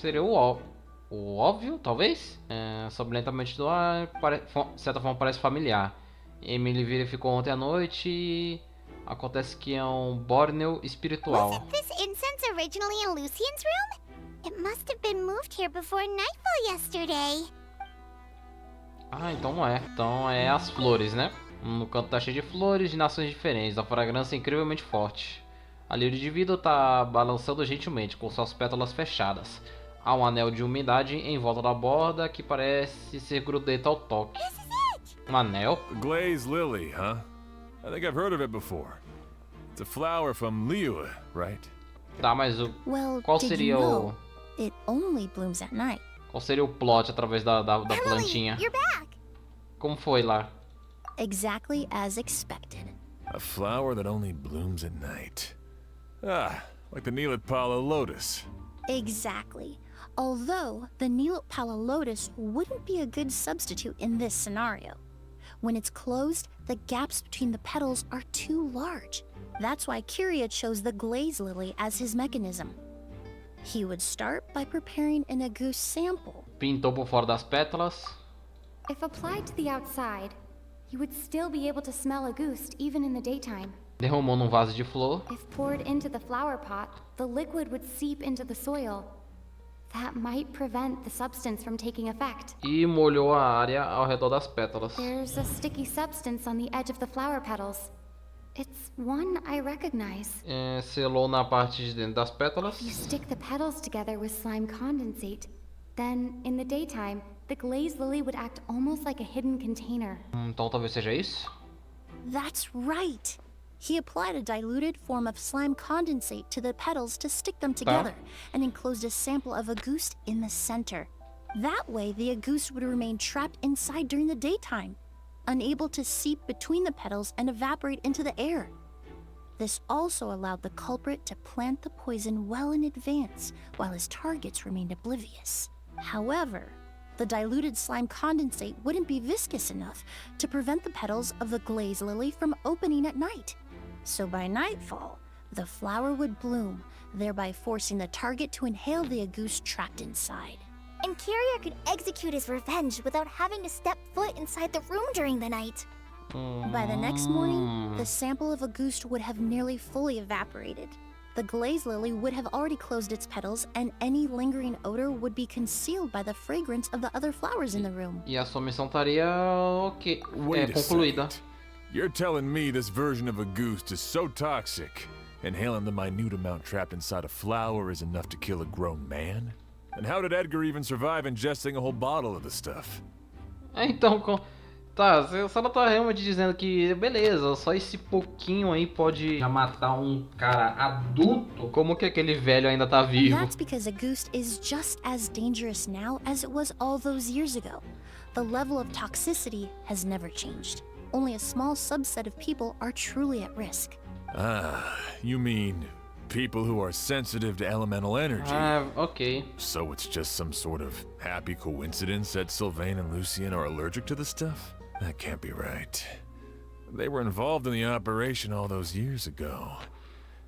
Seria o óbvio, talvez? Sob lentamente do ar, de certa forma parece familiar. Emily verificou ontem à noite e acontece que é um bórneo espiritual. Wasn't this incense originally in Lucian's room? It must have been moved here before nightfall yesterday. Ah, então não é. Então é as flores, né? No canto tá cheio de flores de nações diferentes. A fragrância é incrivelmente forte. A lírio de vidro tá balançando gentilmente, com suas pétalas fechadas. Há um anel de umidade em volta da borda que parece ser grudento ao toque. Um anel? The glazed lily, huh? I think I've heard of it before. It's a flower from Liyue, right? Tá, mas qual seria o... It only blooms at night. Qual seria o plot através da plantinha? You're back. Como foi lá? Exactly as expected. A flower that only blooms at night. Ah, like the Neelitpala lotus. Exactly. Although the Neelitpala lotus wouldn't be a good substitute in this scenario. When it's closed, the gaps between the petals are too large. That's why Kyria chose the glaze lily as his mechanism. He would start by preparing an agoose sample. Pintou por fora das pétalas. If applied to the outside, you would still be able to smell a goose even in the daytime. Derramou num vaso de flor. If poured into the flower pot, the liquid would seep into the soil. That might prevent the substance from taking effect. E molhou a área ao redor das pétalas. There's a sticky substance on the edge of the flower petals. It's one I recognize. Selou na parte de dentro das pétalas. If you stick the petals together with slime condensate, then in the daytime, the glazed lily would act almost like a hidden container. Então talvez seja isso? That's right. He applied a diluted form of slime condensate to the petals to stick them together and enclosed a sample of agouste in the center. That way, the agouste would remain trapped inside during the daytime, unable to seep between the petals and evaporate into the air. This also allowed the culprit to plant the poison well in advance while his targets remained oblivious. However, the diluted slime condensate wouldn't be viscous enough to prevent the petals of the glaze lily from opening at night. So by nightfall, the flower would bloom, thereby forcing the target to inhale the agouste trapped inside. And Kyria could execute his revenge without having to step foot inside the room during the night. By the next morning, the sample of agouste would have nearly fully evaporated. The glaze lily would have already closed its petals, and any lingering odor would be concealed by the fragrance of the other flowers in the room. E a sua missão estaria Wait a concluída. second. You're telling me this version of a goose is so toxic, inhaling the minute amount trapped inside a flower is enough to kill a grown man? And how did Edgar even survive ingesting a whole bottle of the stuff? Então, tá, se ela tá realmente dizendo que, beleza, só esse pouquinho aí pode já matar um cara adulto, como que aquele velho ainda tá vivo? That's because a goose is just as dangerous now as it was all those years ago. The level of toxicity has never changed. Only a small subset of people are truly at risk. Ah, you mean people who are sensitive to elemental energy? Okay. So it's just some sort of happy coincidence that Sylvain and Lucien are allergic to the stuff? That can't be right. They were involved in the operation all those years ago.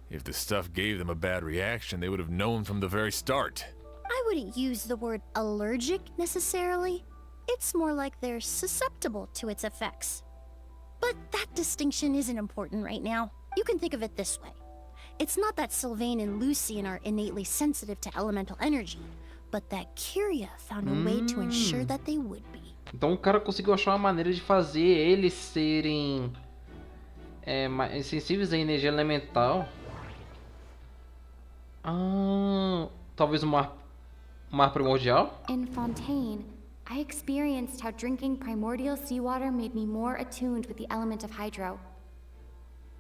If the stuff gave them a bad reaction, they would have known from the very start. I wouldn't use the word allergic necessarily. It's more like they're susceptible to its effects. But that distinction isn't important right now. You can think of it this way. It's not that Sylvain and Lucien are innately sensitive to elemental energy, but that Kyria found a way to ensure that they would be. Então o cara conseguiu achar uma maneira de fazer eles serem mais sensíveis à energia elemental. Talvez o mar primordial? In Fontaine, I experienced how drinking primordial seawater made me more attuned with the element of hydro.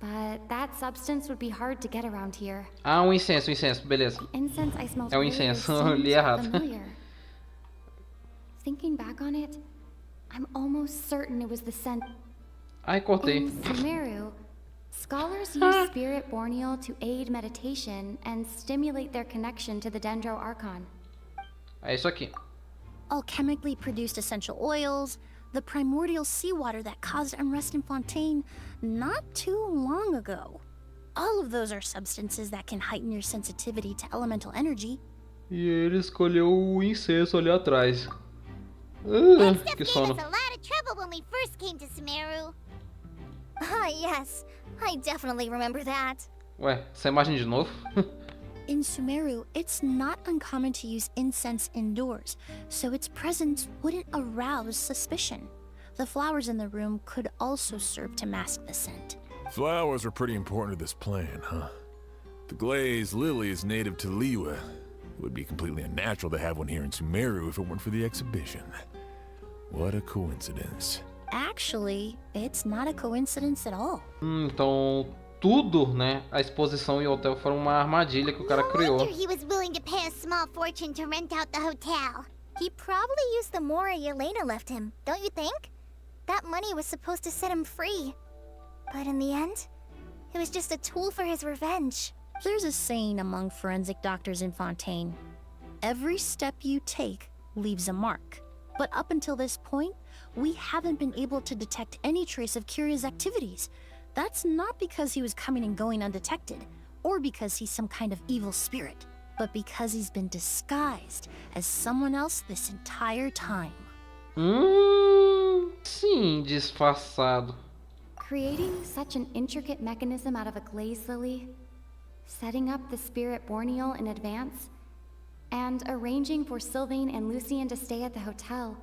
But that substance would be hard to get around here. O incenso, beleza. The incense I smelled É o earlier incenso, eu li seemed errado. familiar. Thinking back on it, I'm almost certain it was the scent. Ai, cortei. In Sumeru, scholars use spirit borneal to aid meditation and stimulate their connection to the Dendro Archon. É isso aqui. Alchemically produced essential oils, the primordial seawater that caused unrest in Fontaine not too long ago. All of those are substances that can heighten your sensitivity to elemental energy. E ele escolheu o incenso ali atrás. That stuff Que gave sono. us a lot of trouble when we first came to Sumeru. Ah, yes. I definitely remember that. Ué, essa imagem de novo? In Sumeru, it's not uncommon to use incense indoors, so its presence wouldn't arouse suspicion. The flowers in the room could also serve to mask the scent. Flowers were pretty important to this plan, huh? The glazed lily is native to Liwa. It would be completely unnatural to have one here in Sumeru if it weren't for the exhibition. What a coincidence. Actually, it's not a coincidence at all. Então, tudo, né? A exposição e o hotel foram uma armadilha que o cara criou. No wonder he was willing to pay a small fortune to rent out the hotel. He probably used the mora Yelena left him, don't you think? That money was supposed to set him free. But in the end, it was just a tool for his revenge. There's a saying among forensic doctors in Fontaine. Every step you take leaves a mark. But up until this point, we haven't been able to detect any trace of Kyria's activities. That's not because he was coming and going undetected, or because he's some kind of evil spirit, but because he's been disguised as someone else this entire time. Sim, disfarçado. Creating such an intricate mechanism out of a glaze lily, setting up the spirit borneal in advance, and arranging for Sylvain and Lucien to stay at the hotel,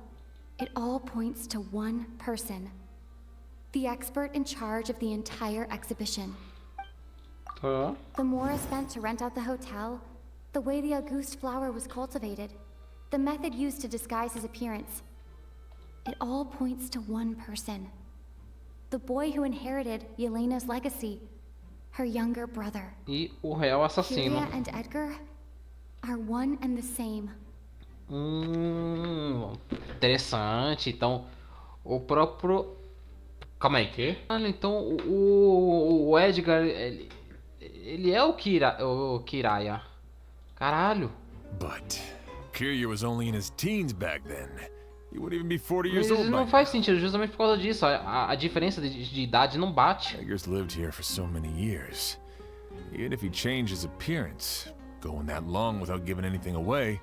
it all points to one person. The expert in charge of the entire exhibition. Tá. The mora spent to rent out the hotel, the way the Auguste flower was cultivated, the method used to disguise his appearance. It all points to one person. The boy who inherited Yelena's legacy, her younger brother. E o real assassino. Kyria and Edgar are one and the same. Interessante. Então, o próprio... Calma aí, que? Então, o Edgar, ele é o Kiraya. Caralho. But Kyria was only in his teens back then. He wouldn't even be 40 years Mas old não by faz sentido, justamente por causa disso. A diferença de idade não bate. Edgar's lived here for so many years. Even if he changed his appearance, going that long without giving anything away,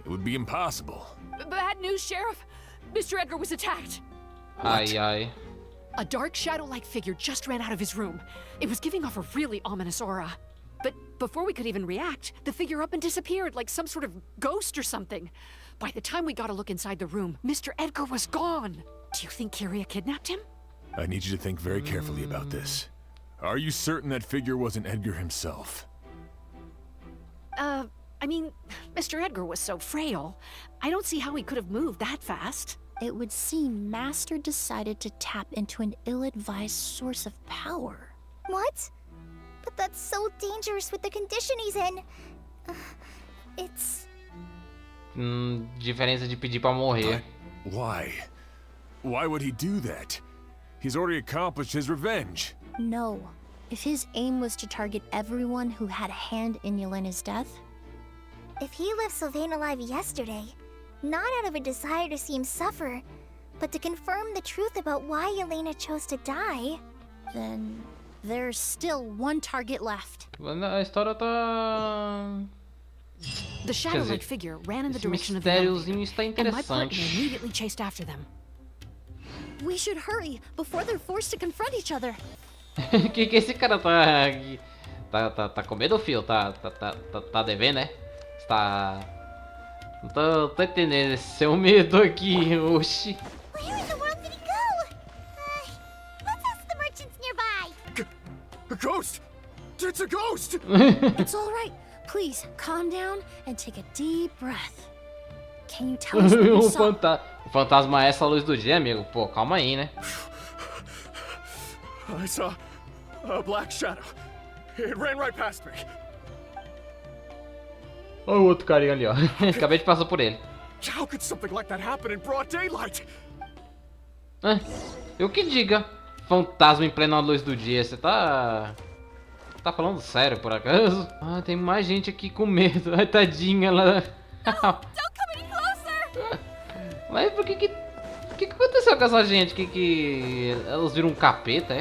it would be impossible. Bad news, Sheriff. Mr. Edgar was attacked. Ai, ai. A dark shadow-like figure just ran out of his room. It was giving off a really ominous aura. But Before we could even react, the figure up and disappeared like some sort of ghost or something. By the time we got a look inside the room, Mr. Edgar was gone. Do you think Kyria kidnapped him? I need you to think very carefully about this. Are you certain that figure wasn't Edgar himself? I mean, Mr. Edgar was so frail. I don't see how he could have moved that fast. It would seem Master decided to tap into an ill-advised source of power. What? But that's so dangerous with the condition he's in. It's... Diferença de pedir pra morrer. Why? Why would he do that? He's already accomplished his revenge. No. If his aim was to target everyone who had a hand in Yelena's death... If he left Sylvain alive yesterday, not out of a desire to see him suffer, but to confirm the truth about why Yelena chose to die... Then there's still one target left. A história tá... The shadow-like figure ran in the direction of the mistériozinho está and my partner interessante. immediately chased after them. We should hurry before they're forced to confront each other. que esse cara tá com medo, filho? Tá devendo, né? Tá... Não tô entendendo esse seu medo aqui, oxi. Where in the world did he go? Let's ask the merchants nearby. A ghost! It's a ghost! It's all right. Please, calm down and take a deep breath. Can you tell us what you saw? O fantasma é essa luz do dia, amigo. Pô, calma aí, né? I saw a black shadow. It ran right past me. Olha o outro carinha ali, ó. Acabei de passar por ele. How could something like that happen in broad daylight? Eu que diga. Fantasma em plena luz do dia. Você tá falando sério, por acaso? Ah, tem mais gente aqui com medo. Ai, tadinha, ela... Don't come any closer! Mas por que aconteceu com essa gente? Que elas viram um capeta, é?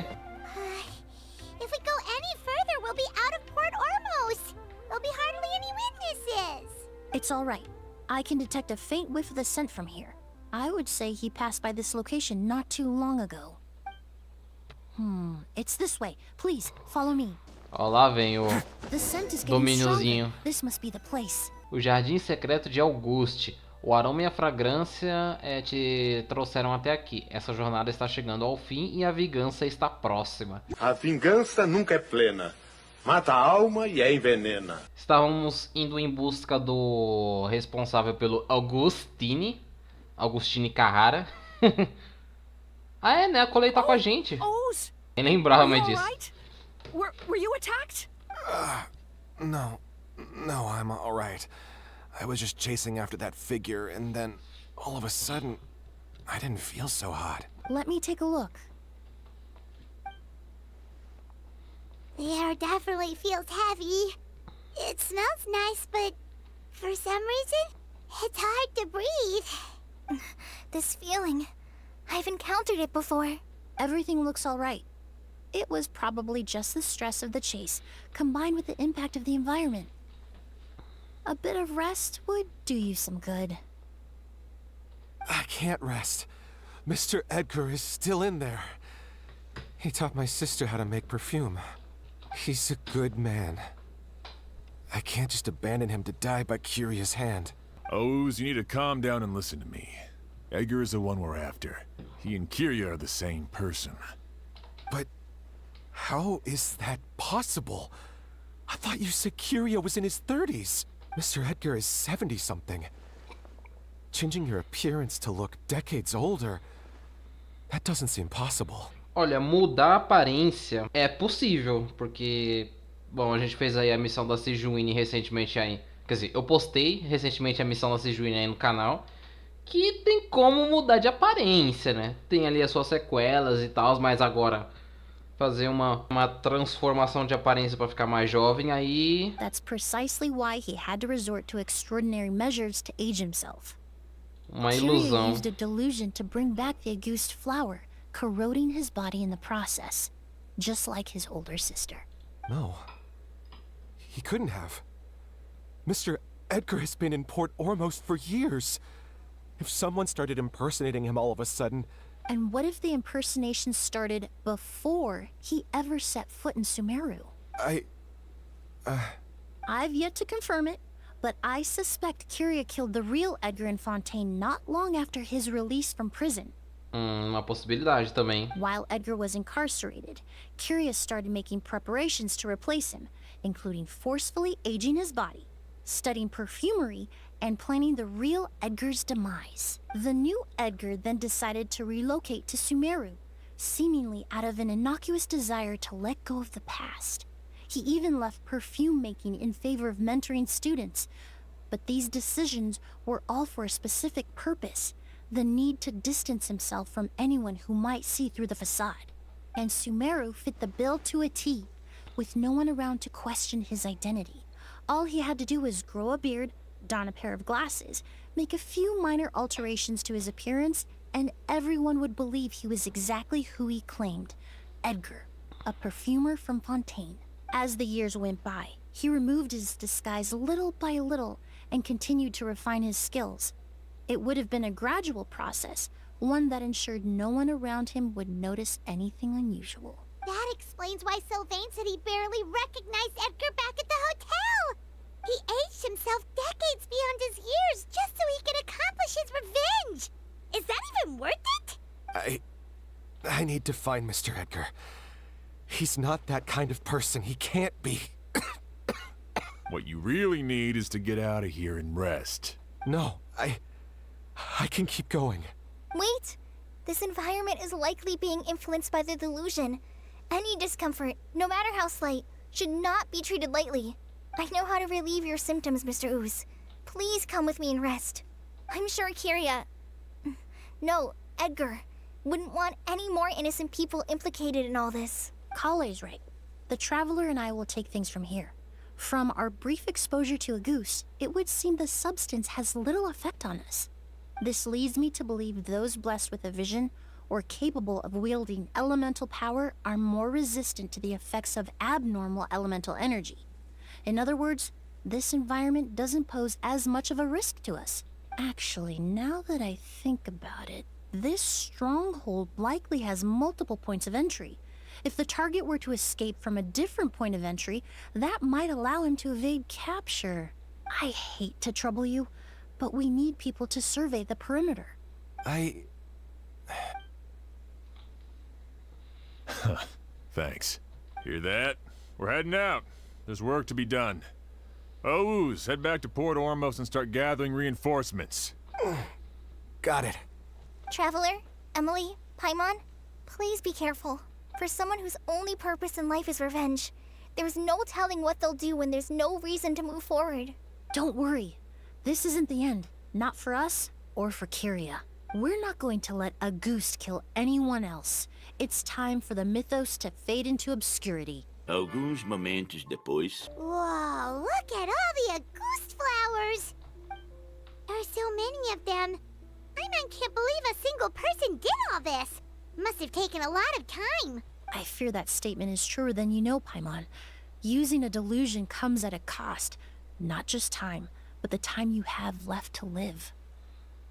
If we go any further, we'll be out of Port Ormos. There'll be hardly any witnesses. It's all right. I can detect a faint whiff of the scent from here. I would say he passed by this location not too long ago. It's this way. Please, follow me. Ó, lá vem o The scent is getting domíniozinho. stronger. This must be the place. O Jardim Secreto de Auguste. O aroma e a fragrância te trouxeram até aqui. Essa jornada está chegando ao fim e a vingança está próxima. A vingança nunca é plena. Mata a alma e a envenena. Estávamos indo em busca do responsável pelo Augustine Carrara. Ah, é, né? A Colei tá com a gente. Nem lembrava mais disso. Were you attacked? No, I'm all right. I was just chasing after that figure, and then, all of a sudden, I didn't feel so hot. Let me take a look. The air definitely feels heavy. It smells nice, but for some reason, it's hard to breathe. This feeling, I've encountered it before. Everything looks all right. It was probably just the stress of the chase, combined with the impact of the environment. A bit of rest would do you some good. I can't rest. Mr. Edgar is still in there. He taught my sister how to make perfume. He's a good man. I can't just abandon him to die by Kyria's hand. Oz, you need to calm down and listen to me. Edgar is the one we're after. He and Kyria are the same person. But how is that possible? I thought you said Kyria was in his 30s. Mr. Edgar is 70-something. Changing your appearance to look decades older, that doesn't seem possible. Olha, mudar a aparência é possível, porque... Bom, a gente fez aí a missão da Sejuani recentemente aí. Quer dizer, eu postei recentemente a missão da Sejuani aí no canal. Que tem como mudar de aparência, né? Tem ali as suas sequelas e tal, mas agora... Fazer uma transformação de aparência para ficar mais jovem, aí... That's precisely why he had to resort to extraordinary measures to age himself. Uma Kyria ilusão. used a delusion to bring back the Auguste flower, corroding his body in the process, just like his older sister. No. He couldn't have. Mr. Edgar has been in Port Ormos for years. If someone started impersonating him all of a sudden... And what if the impersonation started before he ever set foot in Sumeru? I've yet to confirm it, but I suspect Kyria killed the real Edgar in Fontaine not long after his release from prison. Uma possibilidade também. While Edgar was incarcerated, Kyria started making preparations to replace him, including forcefully aging his body, studying perfumery, and planning the real Edgar's demise. The new Edgar then decided to relocate to Sumeru, seemingly out of an innocuous desire to let go of the past. He even left perfume making in favor of mentoring students. But these decisions were all for a specific purpose: the need to distance himself from anyone who might see through the facade. And Sumeru fit the bill to a T, with no one around to question his identity. All he had to do was grow a beard, don a pair of glasses, make a few minor alterations to his appearance, and everyone would believe he was exactly who he claimed: Edgar, a perfumer from Fontaine. As the years went by, he removed his disguise little by little and continued to refine his skills. It would have been a gradual process, one that ensured no one around him would notice anything unusual. That explains why Sylvain said he barely recognized Edgar back at the hotel. He aged himself decades beyond his years just so he could accomplish his revenge. Is that even worth it? I need to find Mr. Edgar. He's not that kind of person. He can't be. What you really need is to get out of here and rest. No, I can keep going. Wait! This environment is likely being influenced by the delusion. Any discomfort, no matter how slight, should not be treated lightly. I know how to relieve your symptoms, Mr. Ooze. Please come with me and rest. I'm sure Kyria... No, Edgar wouldn't want any more innocent people implicated in all this. Kale's right. The Traveler and I will take things from here. From our brief exposure to a goose, it would seem the substance has little effect on us. This leads me to believe those blessed with a vision or capable of wielding elemental power are more resistant to the effects of abnormal elemental energy. In other words, this environment doesn't pose as much of a risk to us. Actually, now that I think about it, this stronghold likely has multiple points of entry. If the target were to escape from a different point of entry, that might allow him to evade capture. I hate to trouble you, but we need people to survey the perimeter. Thanks. Hear that? We're heading out. There's work to be done. Ooze, head back to Port Ormos and start gathering reinforcements. Got it. Traveler, Emily, Paimon, please be careful. For someone whose only purpose in life is revenge, there's no telling what they'll do when there's no reason to move forward. Don't worry. This isn't the end. Not for us or for Kyria. We're not going to let a goose kill anyone else. It's time for the mythos to fade into obscurity. Alguns momentos depois. Whoa, look at all the Auguste flowers! There are so many of them. I can't believe a single person did all this. Must have taken a lot of time. I fear that statement is truer than you know, Paimon. Using a delusion comes at a cost. Not just time, but the time you have left to live.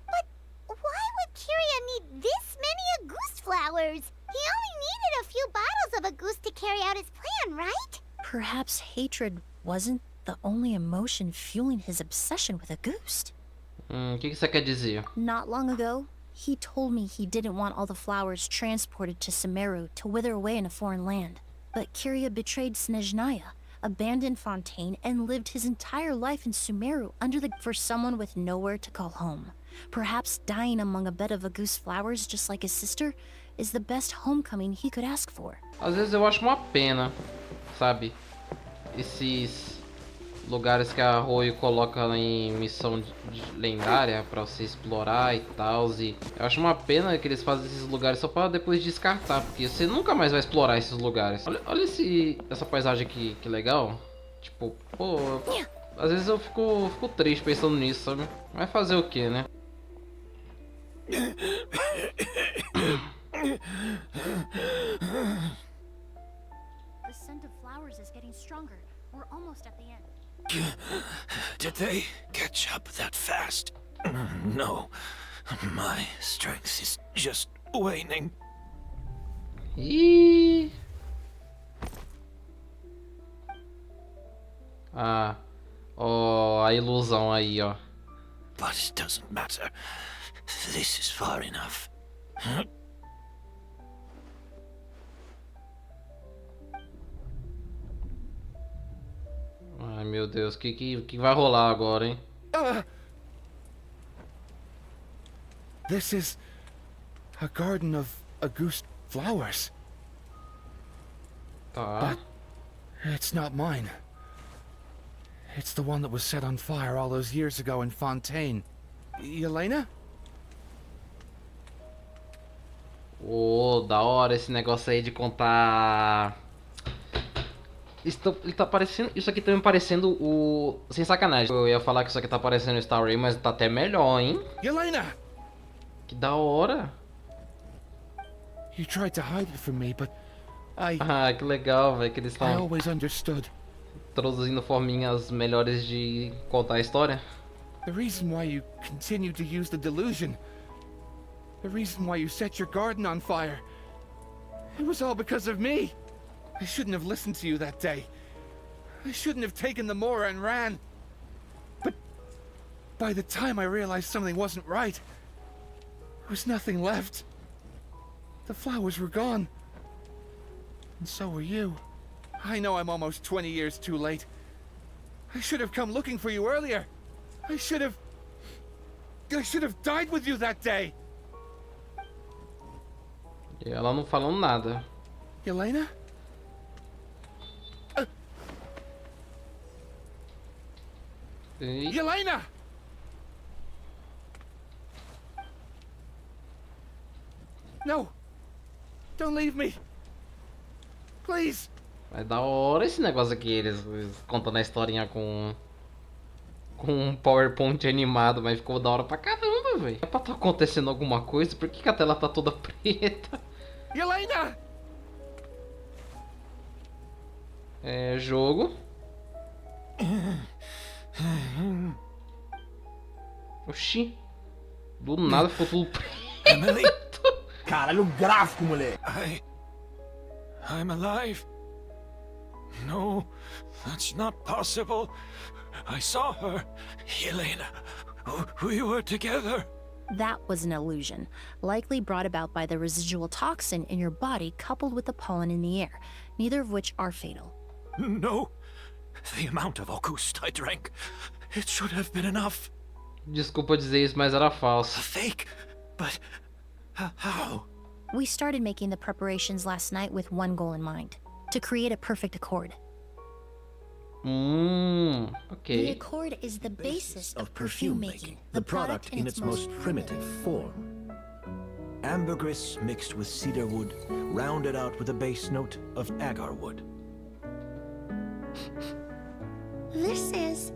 But why would Kyria need this many Auguste flowers? He only needed a few bottles of Auguste to carry out his plan, right? Perhaps hatred wasn't the only emotion fueling his obsession with Auguste. Que você quer dizer? Not long ago, he told me he didn't want all the flowers transported to Sumeru to wither away in a foreign land. But Kyria betrayed Snezhnaya, abandoned Fontaine, and lived his entire life in Sumeru for someone with nowhere to call home. Perhaps dying among a bed of Auguste flowers just like his sister is the best homecoming he could ask for. Às vezes eu acho uma pena, sabe? Esses lugares que a Arroio coloca em missão lendária pra você explorar e tal. E eu acho uma pena que eles fazem esses lugares só pra depois descartar, porque você nunca mais vai explorar esses lugares. Olha essa paisagem aqui, que legal. Tipo, pô, às vezes eu fico triste pensando nisso, sabe? Vai fazer o que, né? The scent of flowers is getting stronger. We're almost at the end. Did they catch up that fast? No. My strength is just waning. Ah, Ó, a ilusão aí, ó. But it doesn't matter. This is far enough. Ai, meu Deus, que vai rolar agora, hein? This is a garden of Auguste flowers. Tá. But it's not mine. It's the one that was set on fire all those years ago in Fontaine. Yelena? Ô, da hora esse negócio aí de contar. Ele tá parecendo. Isso aqui tá me parecendo o. Sem sacanagem. Eu ia falar que isso aqui tá parecendo o Star Rail, mas tá até melhor, hein? Yelena! Que da hora. You tried to hide it from me, but Ah, que legal, velho. Que eles I estão always understood. introduzindo forminhas melhores de contar a história. The reason why you continued to use the delusion, the reason why you set your garden on fire, it was all because of me. I shouldn't have listened to you that day. I shouldn't have taken the Mora and ran. But by the time I realized something wasn't right, there was nothing left. The flowers were gone. And so were you. I know I'm almost 20 years too late. I should have come looking for you earlier. I should have died with you that day. E ela não falando nada. Yelena? Yelena! No! Don't leave me! Please! É da hora esse negócio aqui, eles contando a historinha com um PowerPoint animado, mas ficou da hora pra caramba, velho. É pra tá acontecendo alguma coisa? Por que a tela tá toda preta? Yelena! É jogo. Oxi. Do nada ficou tudo preto. Emily! Caralho, gráfico, moleque! I'm alive. No, that's not possible. I saw her. Helena. We were together. That was an illusion, likely brought about by the residual toxin in your body coupled with the pollen in the air, neither of which are fatal. No. The amount of Auguste I drank, it should have been enough. Desculpa dizer isso, mas era falso. Fake? But how? We started making the preparations last night with one goal in mind, to create a perfect accord. The Ok. accord is the basis of Perfume making, the product in its most primitive form. Ambergris mixed with cedar wood, rounded out with a base note of agar wood. This is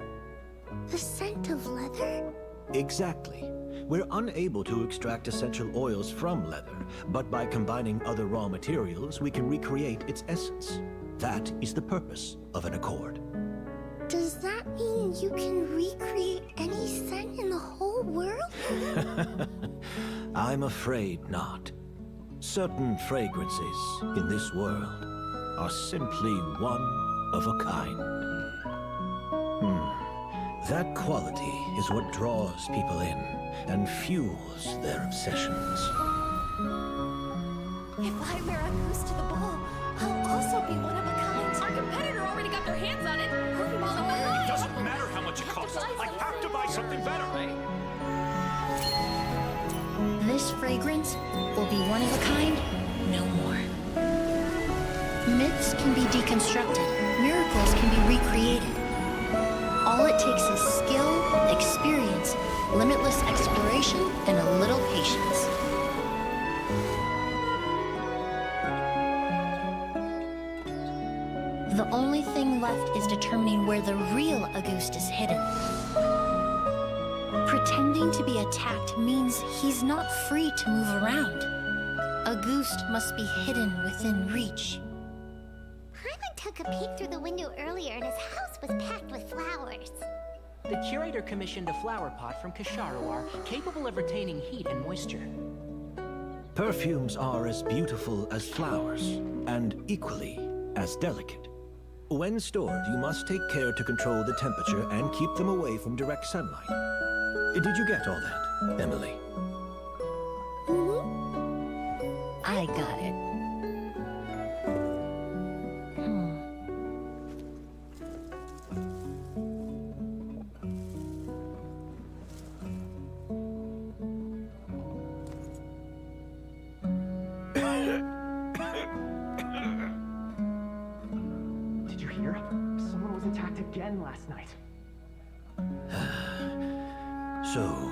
the scent of leather? Exactly. We're unable to extract essential oils from leather, but by combining other raw materials, we can recreate its essence. That is the purpose of an accord. Does that mean you can recreate any scent in the whole world? I'm afraid not. Certain fragrances in this world are simply one of a kind. That quality is what draws people in and fuels their obsessions. If I wear a goose to the ball, I'll also be one of a kind. Our competitor already got their hands on it. It doesn't matter how much it costs. I have to buy something better. This fragrance will be one of a kind, no more. Myths can be deconstructed, miracles can be recreated. All it takes is skill, experience, limitless exploration, and a little patience. The only thing left is determining where the real Auguste is hidden. Pretending to be attacked means he's not free to move around. Auguste must be hidden within reach. Paimon took a peek through the window earlier and his house was packed with flowers. The curator commissioned a flower pot from Kasharawar, capable of retaining heat and moisture. Perfumes are as beautiful as flowers, and equally as delicate. When stored, you must take care to control the temperature and keep them away from direct sunlight. Did you get all that, Emily? I got it. Did you hear? Someone was attacked again last night. So,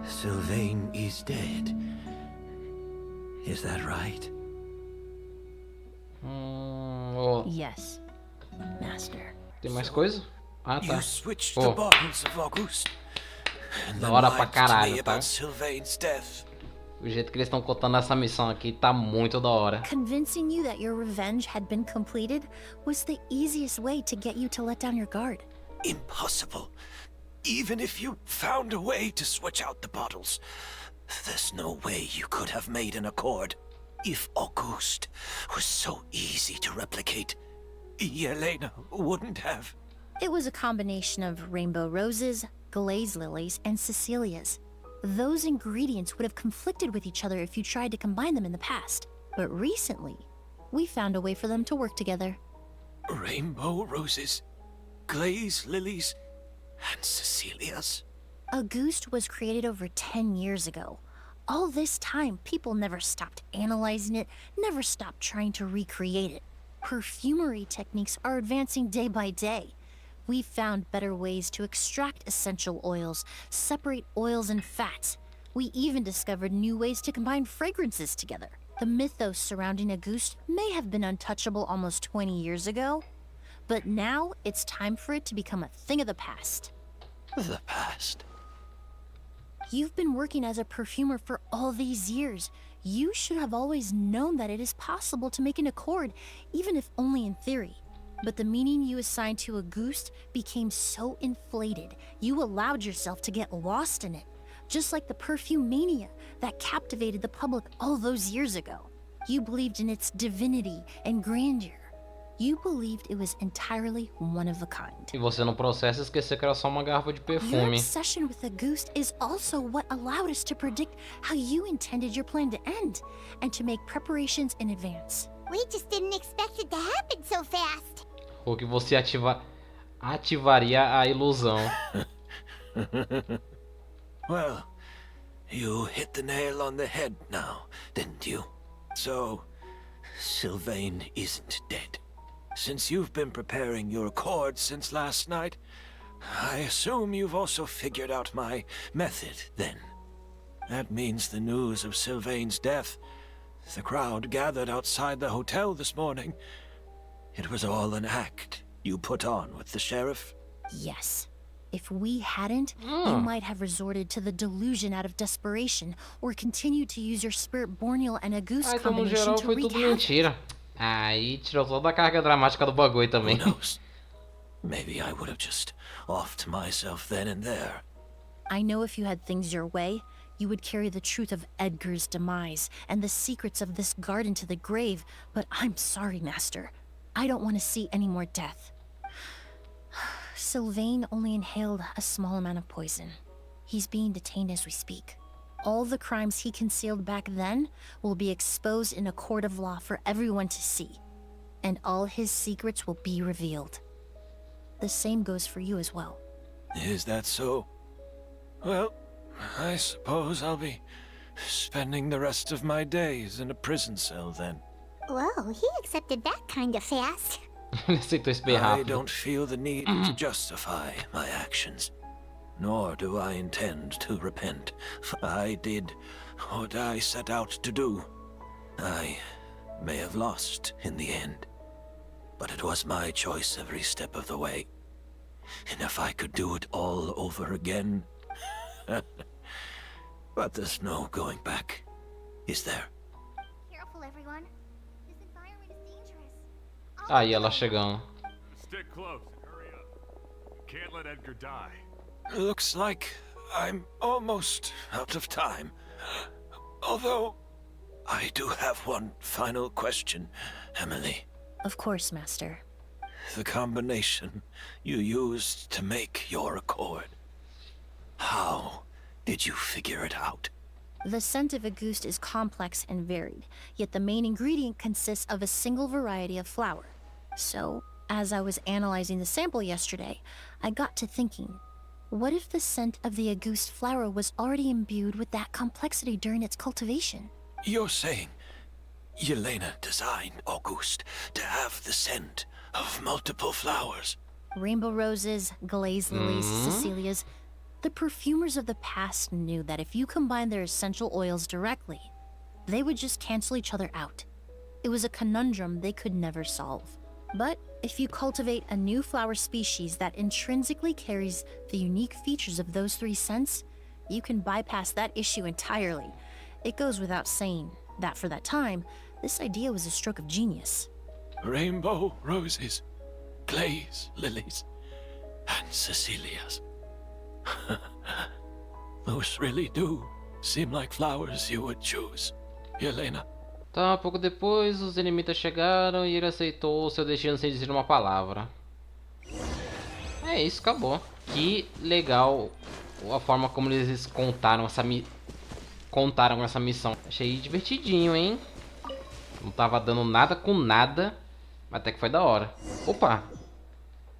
Sylvain is dead. Is that right? Yes, Master. Tem mais coisa? Ah, tá. You switched Pô, the bottles of August. And da then hora pra lied to me caralho, tá? about Sylvain's death. O jeito que eles estão contando essa missão aqui tá muito da hora. Convincing you that your revenge had been completed was the easiest way to get you to let down your guard. Impossible. Even if you found a way to switch out the bottles, there's no way you could have made an accord. If August was so easy to replicate, Yelena wouldn't have. It was a combination of rainbow roses, glaze lilies, and Cecilias. Those ingredients would have conflicted with each other if you tried to combine them in the past. But recently, we found a way for them to work together. Rainbow roses, glaze lilies, and Cecilias. Auguste was created over 10 years ago. All this time, people never stopped analyzing it, never stopped trying to recreate it. Perfumery techniques are advancing day by day. We've found better ways to extract essential oils, separate oils and fats. We even discovered new ways to combine fragrances together. The mythos surrounding Auguste may have been untouchable almost 20 years ago, but now it's time for it to become a thing of the past. The past? You've been working as a perfumer for all these years. You should have always known that it is possible to make an accord, even if only in theory. But the meaning you assigned to Auguste became so inflated, you allowed yourself to get lost in it. Just like the perfume mania that captivated the public all those years ago. You believed in its divinity and grandeur. You believed it was entirely one of a kind. E você no processo esqueceu que era só uma garrafa de Your perfume. obsession with Auguste is also what allowed us to predict how you intended your plan to end, and to make preparations in advance. We just didn't expect it to happen so fast. Ou que você ativaria a ilusão. Well, you hit the nail on the head now, didn't you? So, Sylvain isn't dead. Since you've been preparing your accord since last night, I assume you've also figured out my method, then. That means the news of Sylvain's death, the crowd gathered outside the hotel this morning, it was all an act you put on with the sheriff? Yes. If we hadn't, you might have resorted to the delusion out of desperation, or continued to use your spirit Borneal and Auguste Ah, então no combination geral to foi wreak tudo havoc. mentira. Aí tirou toda a carga dramática do bagulho também. Who knows? Maybe I would have just offed myself then and there. I know if you had things your way, you would carry the truth of Edgar's demise and the secrets of this garden to the grave, but I'm sorry, Master. I don't want to see any more death. Sylvain only inhaled a small amount of poison. He's being detained as we speak. All the crimes he concealed back then will be exposed in a court of law for everyone to see. And all his secrets will be revealed. The same goes for you as well. Is that so? Well, I suppose I'll be spending the rest of my days in a prison cell then. Whoa, he accepted that kind of fast. Ele aceitou esse bem I rápido. don't feel the need to justify my actions. Nor do I intend to repent. I did what I set out to do. I may have lost in the end, but it was my choice every step of the way. And if I could do it all over again... But there's no going back, is there? Careful, everyone. This environment is dangerous. Aí ela chegando. Stick close and hurry up. We can't let Edgar die. Looks like I'm almost out of time. Although, I do have one final question, Emily. Of course, Master. The combination you used to make your accord. How did you figure it out? The scent of Auguste is complex and varied, yet the main ingredient consists of a single variety of flower. So, as I was analyzing the sample yesterday, I got to thinking, what if the scent of the Auguste flower was already imbued with that complexity during its cultivation? You're saying Yelena designed Auguste to have the scent of multiple flowers? Rainbow roses, glazed lilies, Cecilias. The perfumers of the past knew that if you combine their essential oils directly, they would just cancel each other out. It was a conundrum they could never solve. But if you cultivate a new flower species that intrinsically carries the unique features of those three scents, you can bypass that issue entirely. It goes without saying that for that time, this idea was a stroke of genius. Rainbow roses, glaze lilies, and Cecilias. Those really do seem like flowers you would choose, Yelena. Tá, pouco depois, os enemitas chegaram e ele aceitou o seu destino sem dizer uma palavra. É isso, acabou. Que legal a forma como eles contaram essa missão. Achei divertidinho, hein? Não tava dando nada com nada, mas até que foi da hora. Opa!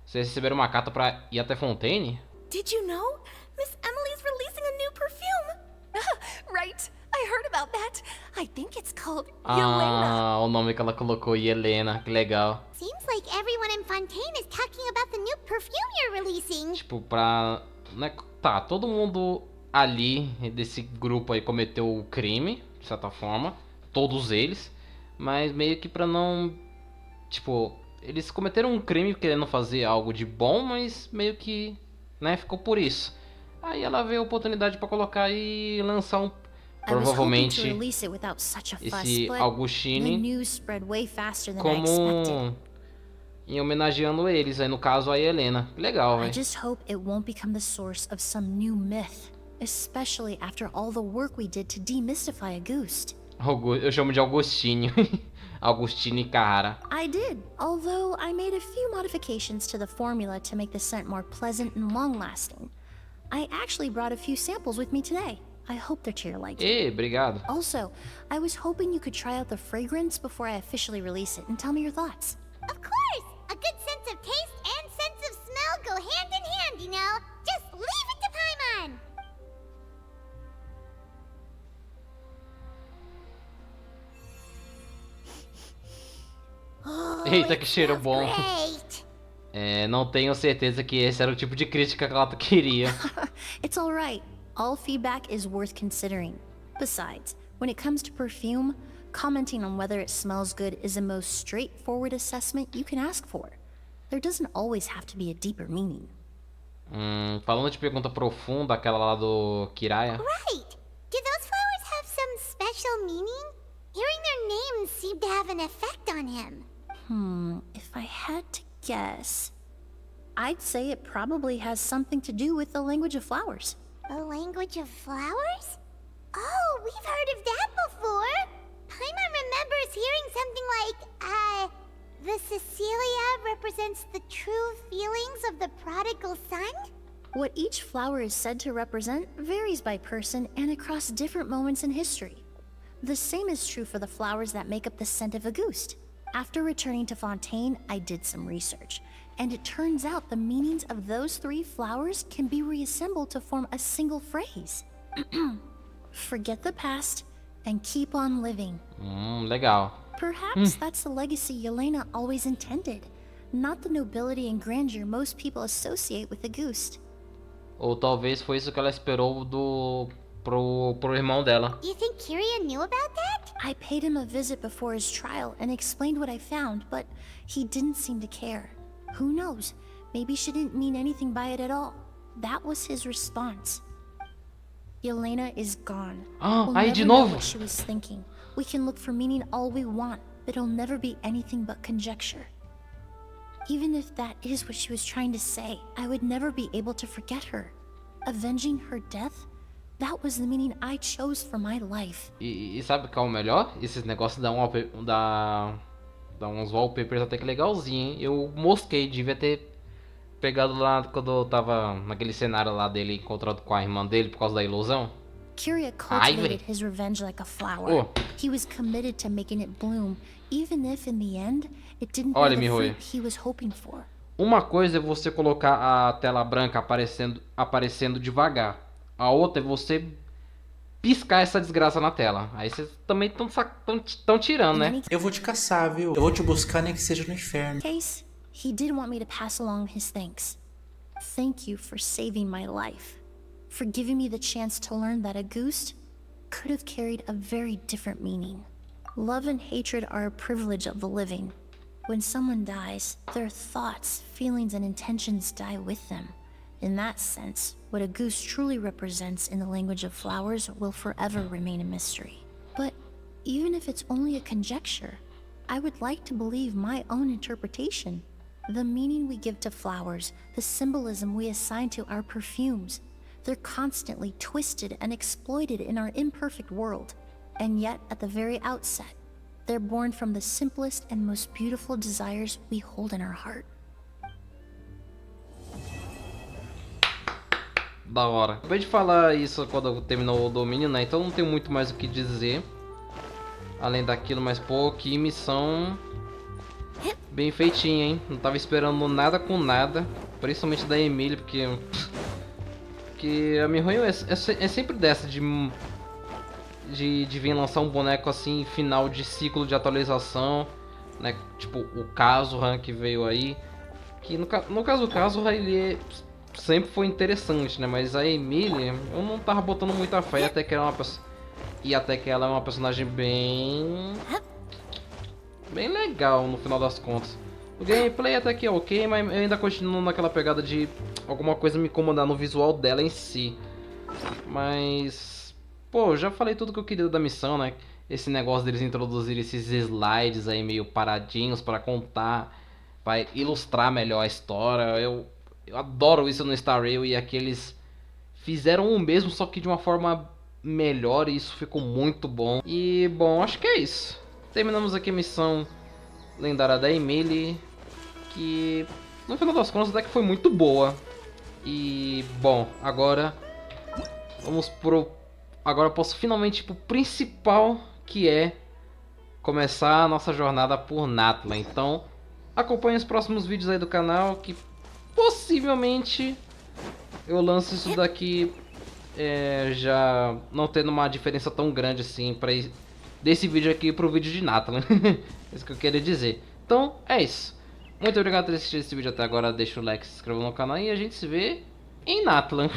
Vocês receberam uma carta pra ir até Fontaine? Did you know? Miss Emily's releasing a new perfume. Right. I heard about that. I think it's called Yelena. O nome que ela colocou, Yelena, que legal. Seems like everyone in Fontaine is talking about the new perfume you're releasing. Tipo, pra... Né, tá, todo mundo ali desse grupo aí cometeu o crime, de certa forma. Todos eles. Mas meio que pra não... Tipo, eles cometeram um crime querendo fazer algo de bom, mas meio que... Né, ficou por isso. Aí ela veio a oportunidade pra colocar e lançar um... Provavelmente esse Augustine como em homenageando eles, aí no caso a Helena. Legal, velho. I just hope it won't become the source of some new myth, especially after all the work we did to demystify Auguste. Eu chamo de Augustine. Augustine Carrara. I did, although I made a few modifications to the formula to make the scent more pleasant and long-lasting. I actually brought a few samples with me today. I hope they're to your liking. Hey, obrigado. Also, I was hoping you could try out the fragrance before I officially release it and tell me your thoughts. Of course! A good sense of taste and sense of smell go hand in hand, you know? Just leave it to Paimon! Eita, que cheiro bom. Não tenho certeza que esse era o tipo de crítica que ela queria. It's alright. All feedback is worth considering. Besides, when it comes to perfume, commenting on whether it smells good is the most straightforward assessment you can ask for. There doesn't always have to be a deeper meaning. Falando de pergunta profunda, aquela lá do Kiraya. Right! Do those flowers have some special meaning? Hearing their names seemed to have an effect on him. If I had to guess, I'd say it probably has something to do with the language of flowers. The language of flowers? Oh, we've heard of that before. Paimon remembers hearing something like, the Cecilia represents the true feelings of the prodigal son? What each flower is said to represent varies by person and across different moments in history. The same is true for the flowers that make up the scent of Auguste. After returning to Fontaine, I did some research, and it turns out the meanings of those three flowers can be reassembled to form a single phrase. Forget the past and keep on living. Legal. Perhaps that's the legacy Yelena always intended, not the nobility and grandeur most people associate with Auguste. Ou talvez foi isso que ela esperou pro irmão dela. You think Kiria knew about that? I paid him a visit before his trial and explained what I found, but he didn't seem to care. Who knows? Maybe she didn't mean anything by it at all. That was his response. Yelena is gone. We'll Aí never de know novo. what she was thinking. We can look for meaning all we want, but it'll never be anything but conjecture. Even if that is what she was trying to say, I would never be able to forget her. Avenging her death? That was the meaning I chose for my life. E sabe qual é o melhor? Esses negócios Dá uns wallpapers até que legalzinho, hein? Eu mosquei, devia ter pegado lá quando eu tava naquele cenário lá dele encontrado com a irmã dele por causa da ilusão. Kiria Ai, cultivated velho. his revenge like a flower. Oh. He was committed to making it bloom, even if in the end it didn't bear Olha, the Mihoyo. fruit he was hoping for. Uma coisa é você colocar a tela branca aparecendo devagar. A outra é você piscar essa desgraça na tela. Aí vocês também estão tirando, né? Eu vou te caçar, viu? Eu vou te buscar nem que seja no inferno. Case, he did want me to pass along his thanks. Thank you for saving my life, for giving me the chance to learn that a goose could have carried a very different meaning. Love and hatred are a privilege of the living. When someone dies, their thoughts, feelings, and intentions die with them. In that sense, what a goose truly represents in the language of flowers will forever remain a mystery. But even if it's only a conjecture, I would like to believe my own interpretation. The meaning we give to flowers, the symbolism we assign to our perfumes, they're constantly twisted and exploited in our imperfect world. And yet, at the very outset, they're born from the simplest and most beautiful desires we hold in our heart. Da hora. Acabei de falar isso quando terminou o domínio, né? Então não tenho muito mais o que dizer. Além daquilo, mas pô, que missão bem feitinha, hein? Não tava esperando nada com nada. Principalmente da Emília, porque a Mihoyo é sempre dessa de vir lançar um boneco assim, final de ciclo de atualização, né? Tipo, o Kazuha que veio aí. Que no caso do Kazuha, ele sempre foi interessante, né? Mas a Emília, eu não tava botando muita fé, até que ela é uma personagem bem legal no final das contas. O gameplay até que é ok, mas eu ainda continuo naquela pegada de alguma coisa me incomodar no visual dela em si. Mas pô, já falei tudo que eu queria da missão, né? Esse negócio deles introduzirem esses slides aí meio paradinhos para contar, vai ilustrar melhor a história. Eu adoro isso no Star Rail, e aqui eles fizeram o mesmo, só que de uma forma melhor, e isso ficou muito bom. E bom, acho que é isso. Terminamos aqui a missão lendária da Emílie, que no final das contas até que foi muito boa. E bom, agora vamos pro... Agora eu posso finalmente ir pro principal, que é começar a nossa jornada por Natlan. Então acompanhe os próximos vídeos aí do canal, que possivelmente eu lanço isso daqui já não tendo uma diferença tão grande assim para desse vídeo aqui pro vídeo de Natlan. É isso que eu queria dizer. Então é isso. Muito obrigado por ter assistido esse vídeo até agora. Deixa o like, se inscreva no canal e a gente se vê em Natlan.